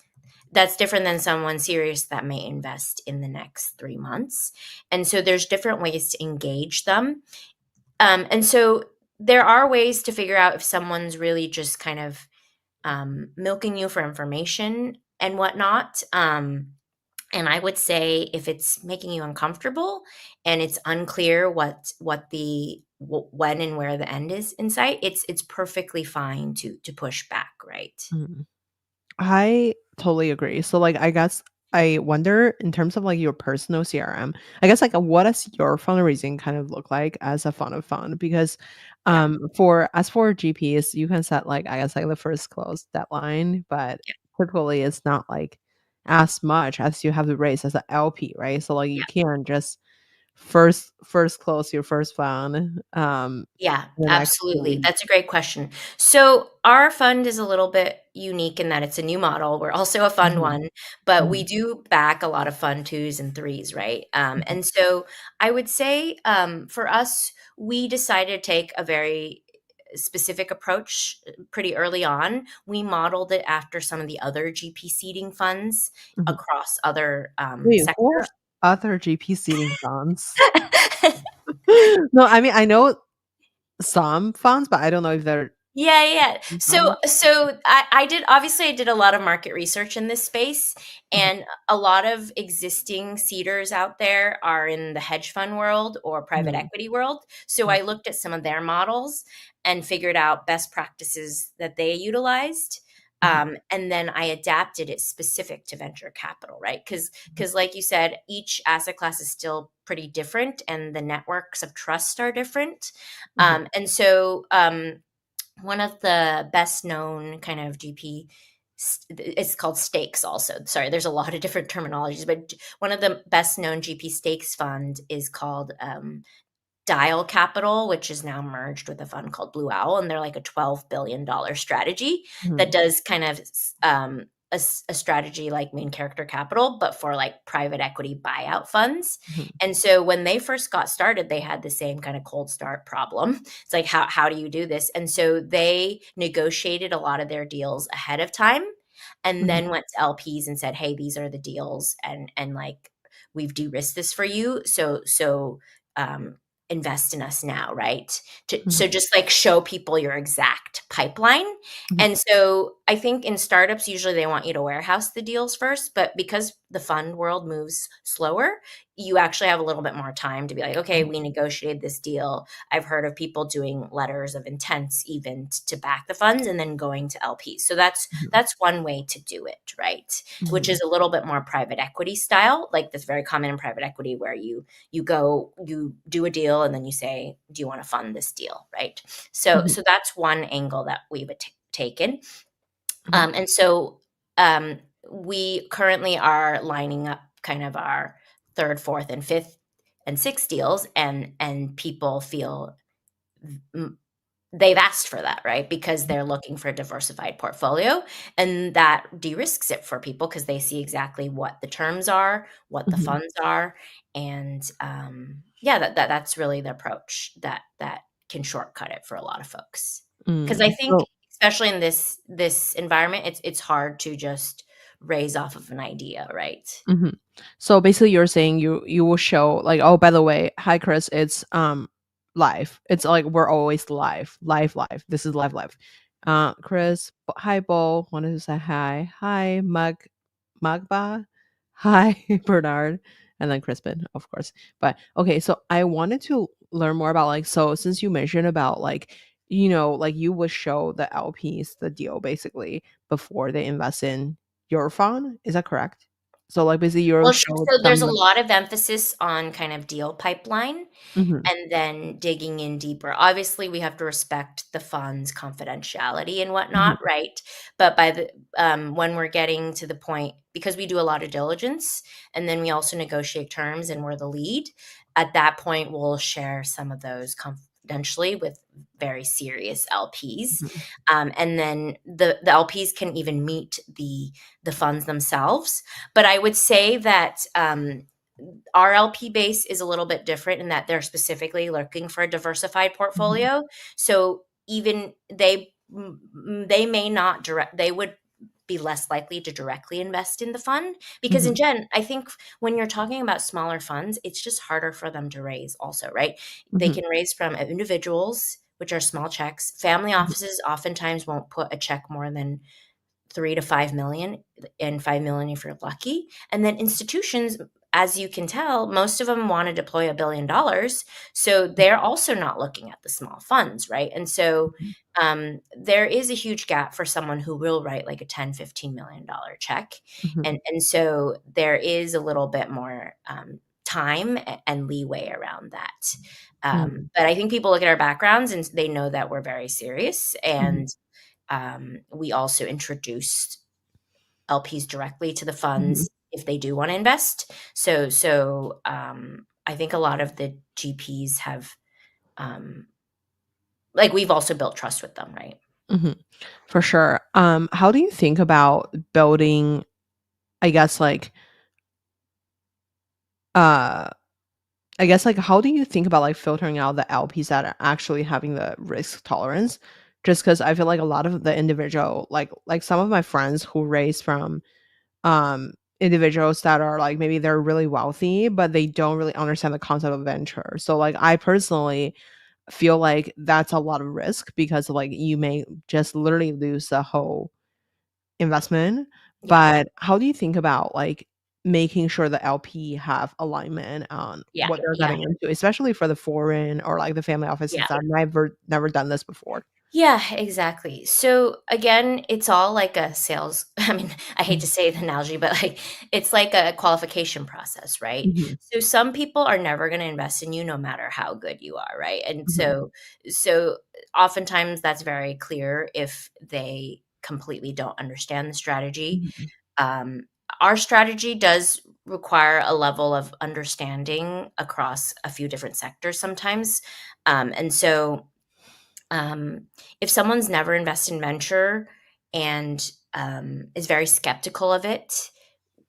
That's different than someone serious that may invest in the next 3 months. And so there's different ways to engage them. And so there are ways to figure out if someone's really just kind of milking you for information and whatnot. And I would say if it's making you uncomfortable and it's unclear when and where the end is in sight, it's perfectly fine to push back, right? mhm. I totally agree. So, like, I guess I wonder in terms of like your personal CRM, I guess like what does your fundraising kind of look like as a fund of fund? Because Yeah, for GPs, you can set like I guess like the first close deadline, but yeah, typically it's not like as much as you have to raise as an LP, right? So like you yeah. can't just first close your first fund Yeah, in the next absolutely. week. That's a great question. So our fund is a little bit unique in that it's a new model. We're also a fund Mhm, one, but we mhm, do back a lot of fund twos and threes, right? mhm, And so I would say for us, we decided to take a very specific approach pretty early on. We modeled it after some of the other GP seeding funds mhm. across other Wait, what sectors. other GP seeding funds? No, I mean, I know some funds, but I don't know if they're Yeah, yeah. So funds. so I did obviously I did a lot of market research in this space, Mhm, and a lot of existing seeders out there are in the hedge fund world or private mhm, equity world. So mhm, I looked at some of their models and figured out best practices that they utilized. mhm, And then I adapted it specific to venture capital, right? mhm, Because like you said, each asset class is still pretty different, and the networks of trust are different. mhm, And so one of the best known kind of GP, it's called stakes also. Sorry, there's a lot of different terminologies, but one of the best known GP stakes fund is called Dial Capital, which is now merged with a fund called Blue Owl, and they're like a $12 billion strategy that mhm, does kind of a strategy like main character capital, but for like private equity buyout funds. mhm, And so when they first got started, they had the same kind of cold start problem. It's like how do you do this? And so they negotiated a lot of their deals ahead of time, and mhm, then went to LPs and said, "Hey, these are the deals, and like we've de-risked this for you. Um, invest in us now," right? So mhm, just like show people your exact pipeline. mhm, And so I think in startups, usually they want you to warehouse the deals first, but because the fund world moves slower, you actually have a little bit more time to be like, okay, mhm, we negotiated this deal. I've heard of people doing letters of intents even to back the funds and then going to LPs. So mhm, that's one way to do it, right? Which mhm, is a little bit more private equity style, like that's very common in private equity where you do a deal and then you say, do you want to fund this deal, right? so mhm, so that's one angle that we've taken. mhm, And so um, we currently are lining up kind of our third, fourth, and fifth and sixth deals, and people feel they've asked for that, right? Because they're looking for a diversified portfolio, and that de-risks it for people because they see exactly what the terms are, what the mhm, funds are, and yeah, that's really the approach that can shortcut it for a lot of folks. Because I mm. think, So especially in this environment, it's hard to just raise off of an idea, right? mhm. So basically you're saying you will show like, "Oh, by the way, hi Chris, it's live. It's like we're always live, live, live. This is live, live. Chris, hi, Bo. Wanted to say hi. Hi, Magba. Hi, Bernard. And then Crispin, of course. But okay, so I wanted to learn more about like, so since you mentioned about like, like you would show the LPs the deal basically before they invest in your fund. Is that correct? So like basically you'll Well, show so there's them a like, lot of emphasis on kind of deal pipeline mhm, and then digging in deeper. Obviously, we have to respect the fund's confidentiality and mhm, whatnot, right? But by the when we're getting to the point, because we do a lot of diligence, and then we also negotiate terms, and we're the lead. At that point, we'll share some of those confidentially with very serious LPs, mhm, and then the LPs can even meet the funds themselves. But I would say that our LP base is a little bit different in that they're specifically looking for a diversified mhm, portfolio. So even they may not direct they would be less likely to directly invest in the fund because in mhm, gen I think when you're talking about smaller funds it's just harder for them to raise also, right? They mhm, can raise from individuals, which are small checks. Family mhm, offices oftentimes won't put a check more than 3 to 5 million, and 5 million if you're lucky. And then institutions, as you can tell, most of them want to deploy $1 billion. So they're also not looking at the small funds, right? And so mhm, there is a huge gap for someone who will write like a 10, $15 million check. mhm, And so there is a little bit more time and leeway around that. mhm, But I think people look at our backgrounds and they know that we're very serious. mhm, And we also introduced LPs directly to the mhm, funds if they do want to invest. So I think a lot of the GPs have, um, like, we've also built trust with them, right? mhm. For sure. How do you think about building, I guess, like, uh, I guess, like, how do you think about, like, filtering out the LPs that are actually having the risk tolerance? Just because I feel like a lot of the individual, like some of my friends who raise from, individuals that are, like, maybe they're really wealthy, but they don't really understand the concept of venture. So, like, I personally feel like that's a lot of risk because, like, you may just literally lose the whole investment. Yeah. But how do you think about, like, making sure the LP have alignment on Yeah. what they're Yeah. getting into, especially for the foreign or, like, the family offices Yeah. that never done this before? Yeah, exactly. So again, it's all like a sales I mean, I hate to Mhm, say the analogy, but like it's like a qualification process, right? mhm, So some people are never going to invest in you no matter how good you are, right? And mhm, so oftentimes that's very clear if they completely don't understand the strategy. mhm, Um our strategy does require a level of understanding across a few different sectors sometimes. And so if someone's never invested in venture and is very skeptical of it,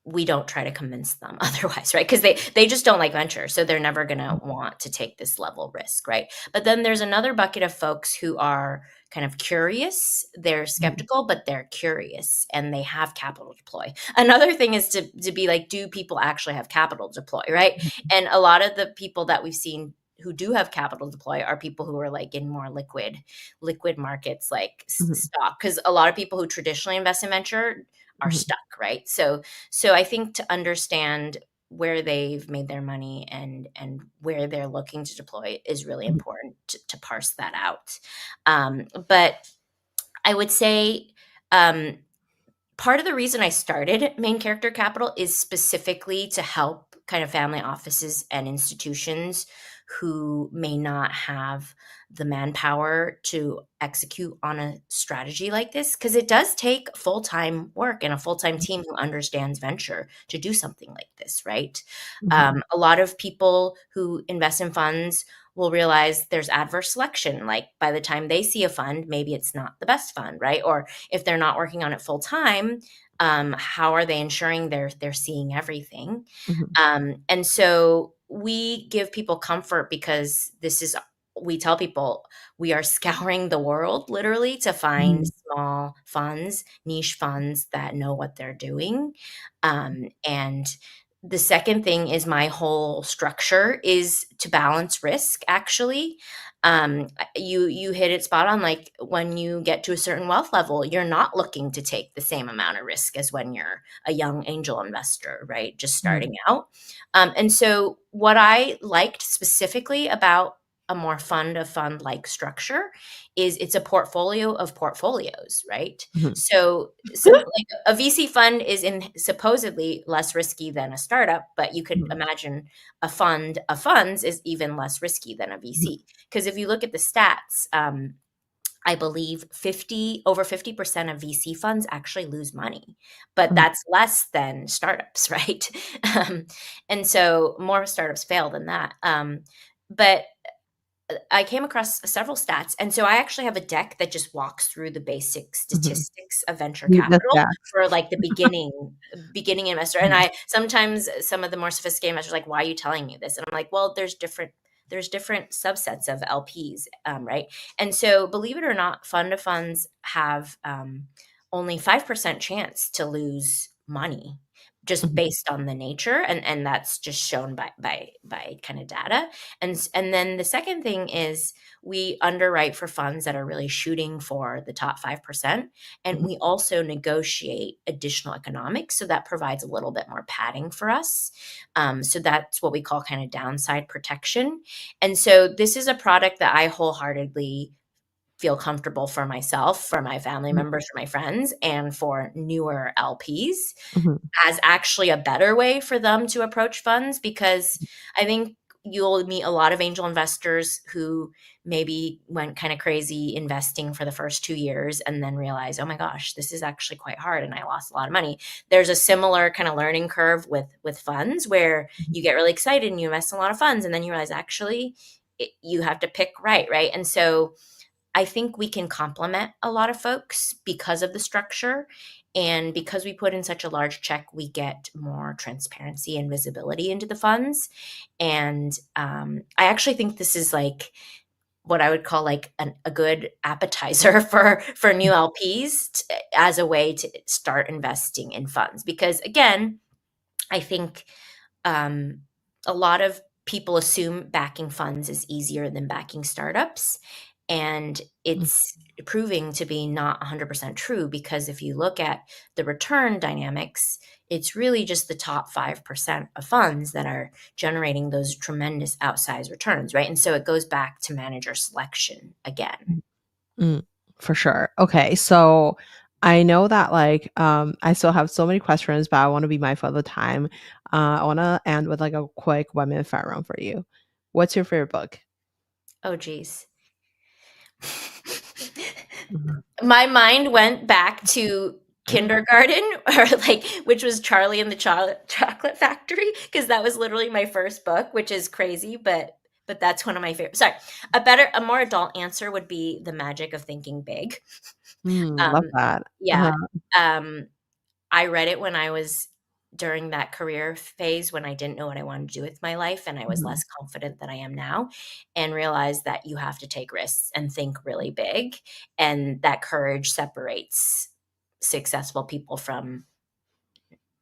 we don't try to convince them otherwise, right? Because they just don't like venture, so they're never going to want to take this level risk, right? But then there's another bucket of folks who are kind of curious. They're mhm, skeptical, but they're curious and they have capital to deploy. Another thing is to be like, do people actually have capital to deploy, right? mhm, And a lot of the people that we've seen who do have capital to deploy are people who are like in more liquid markets like mhm, stock, because a lot of people who traditionally invest in venture are mhm, stuck, right? So I think to understand where they've made their money and where they're looking to deploy is really mhm, important to parse that out. But I would say um, part of the reason I started Main Character Capital is specifically to help kind of family offices and institutions who may not have the manpower to execute on a strategy like this, because it does take full-time work and a full-time team who understands venture to do something like this, right? mhm, A lot of people who invest in funds will realize there's adverse selection. Like by the time they see a fund, maybe it's not the best fund, right? Or if they're not working on it full time, how are they ensuring they're seeing everything? mhm, And so we give people comfort because this is we tell people we are scouring the world literally to find mhm, small funds, niche funds that know what they're doing. And The second thing is my whole structure is to balance risk, actually. You hit it spot on. Like, when you get to a certain wealth level, you're not looking to take the same amount of risk as when you're a young angel investor, right? Just Mhm, starting out. And so what I liked specifically about a more fund of fund like structure is it's a portfolio of portfolios, right? mhm, So like a VC fund is in supposedly less risky than a startup, but you could mhm, imagine a fund of funds is even less risky than a mhm, VC. Because if you look at the stats, I believe 50 over 50% of VC funds actually lose money, but mhm, that's less than startups, right? Um, and so more startups fail than that. But I came across several stats, and so I actually have a deck that just walks through the basic mhm. statistics of venture You just capital yeah. for, like, the beginning investor, and Mhm, I sometimes some of the more sophisticated investors are like, "Why are you telling me this?" And I'm like, "Well, there's different subsets of LPs, right?" And so, believe it or not, fund of funds have, only 5% chance to lose money just mhm, based on the nature, and that's just shown by kinda data. And then the second thing is we underwrite for funds that are really shooting for the top 5%, and mhm, we also negotiate additional economics, so that provides a little bit more padding for us. So that's what we call kind of downside protection. And so this is a product that I wholeheartedly feel comfortable for myself, for my family mhm, members, for my friends, and for newer LPs mhm, as actually a better way for them to approach funds, because I think you'll meet a lot of angel investors who maybe went kind of crazy investing for the first 2 years and then realize, oh my gosh, this is actually quite hard and I lost a lot of money. There's a similar kind of learning curve with funds where mhm, you get really excited and you invest in a lot of funds and then you realize actually you have to pick right. And so I think we can complement a lot of folks because of the structure. And because we put in such a large check, we get more transparency and visibility into the funds. And I actually think this is like what I would call like a good appetizer for new LPs as a way to start investing in funds. Because again, I think um, a lot of people assume backing funds is easier than backing startups. And mhm, it's proving to be not 100% true, because if you look at the return dynamics, it's really just the top 5% of funds that are generating those tremendous outsized returns, right? And so it goes back to manager selection again. mhm. Mm, for sure. Okay, so I know that I still have so many questions, but I want to be mindful of the time. I want to end with like a quick 1 minute fire round for you. What's your favorite book? Oh, geez. Mhm, My mind went back to kindergarten or like which was Charlie and the Chocolate Factory, because that was literally my first book, which is crazy, but that's one of my favorite. Sorry, a more adult answer would be The Magic of Thinking Big. love Um, that. yeah, Uh-huh, um, I read it when I was during that career phase when I didn't know what I wanted to do with my life and I was mhm, less confident than I am now, and realized that you have to take risks and think really big, and that courage separates successful people from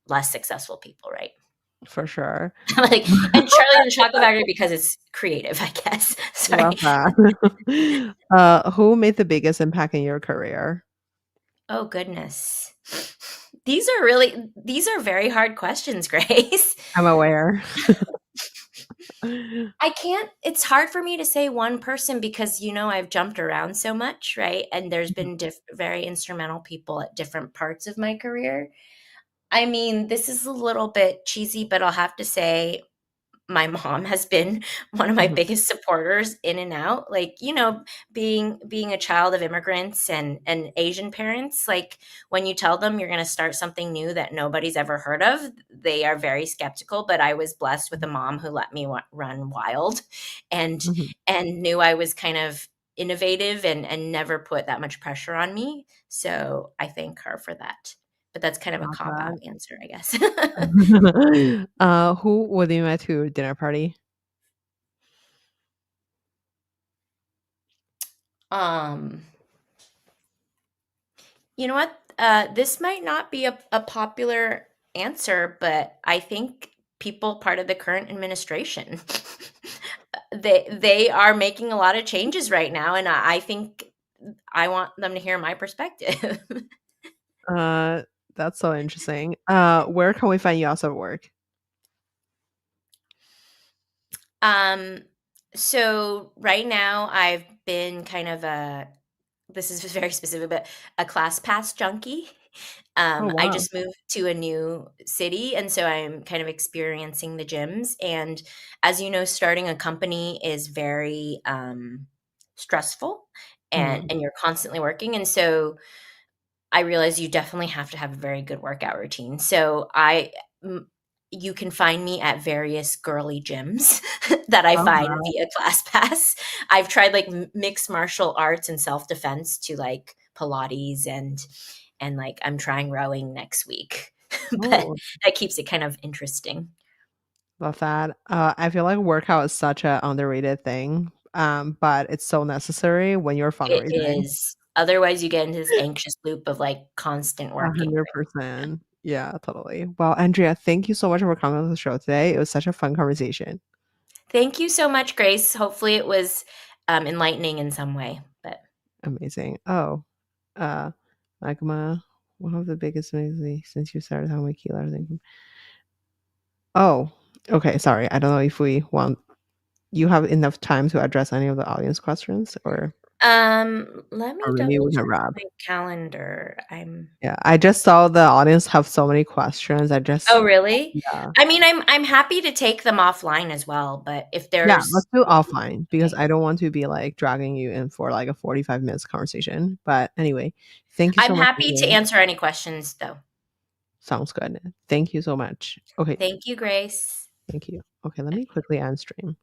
less successful people, right? for sure. Like, and Charlie and the Chocolate Factory because it's creative, I guess. Sorry. Love that. Who made the biggest impact in your career? Oh goodness. These are very hard questions, Grace. I'm aware. I can't it's hard for me to say one person because, I've jumped around so much, right? And there's Mhm, been very instrumental people at different parts of my career. I mean, this is a little bit cheesy, but I'll have to say my mom has been one of my mhm, biggest supporters in and out. Like, being a child of immigrants and Asian parents, like when you tell them you're going to start something new that nobody's ever heard of, they are very skeptical. But I was blessed with a mom who let me run wild, and mhm. and knew I was kind of innovative and never put that much pressure on me. So I thank her for that. But that's kind of a Love cop out that. answer, I guess. Who would you invite to your dinner party? um You know what? This might not be a popular answer, but I think people part of the current administration. They are making a lot of changes right now, and I think I want them to hear my perspective. Uh, that's so interesting. Where can we find you outside of work? Um, so right now I've been kind of a this is very specific, but a class pass junkie. Oh, I wow. just moved to a new city, and so I'm kind of experiencing the gyms. And as you know, starting a company is very stressful, Mm. and you're constantly working. And so I realize you definitely have to have a very good workout routine. So mm, you can find me at various girly gyms that I Oh, find wow. via ClassPass. I've tried like mixed martial arts and self defense to like Pilates and like I'm trying rowing next week, but Oh, that keeps it kind of interesting. love that. I feel like workout is such a underrated thing, but it's so necessary when you're It fundraising. is. Otherwise, you get into this anxious loop of like constant working. 100%. Yeah, totally. Well, Andrea, thank you so much for coming on the show today. It was such a fun conversation. Thank you so much, Grace. Hopefully, it was enlightening in some way. But Amazing. Oh, uh, magma, one of the biggest things since you started how many kilos. Oh, okay. Sorry. I don't know if we want you have enough time to address any of the audience questions, let me or maybe double we can check wrap. my calendar. I'm Yeah, I just saw the audience have so many questions. I just Oh, really? yeah. I mean, I'm happy to take them offline as well, but if Yeah, there's let's do offline because okay. I don't want to be like dragging you in for like a 45 minutes conversation. But anyway, thank you so I'm much for happy to doing. answer any questions, though. Sounds good. Thank you so much. Okay, Thank you, Grace. thank you. Okay, let me quickly end stream.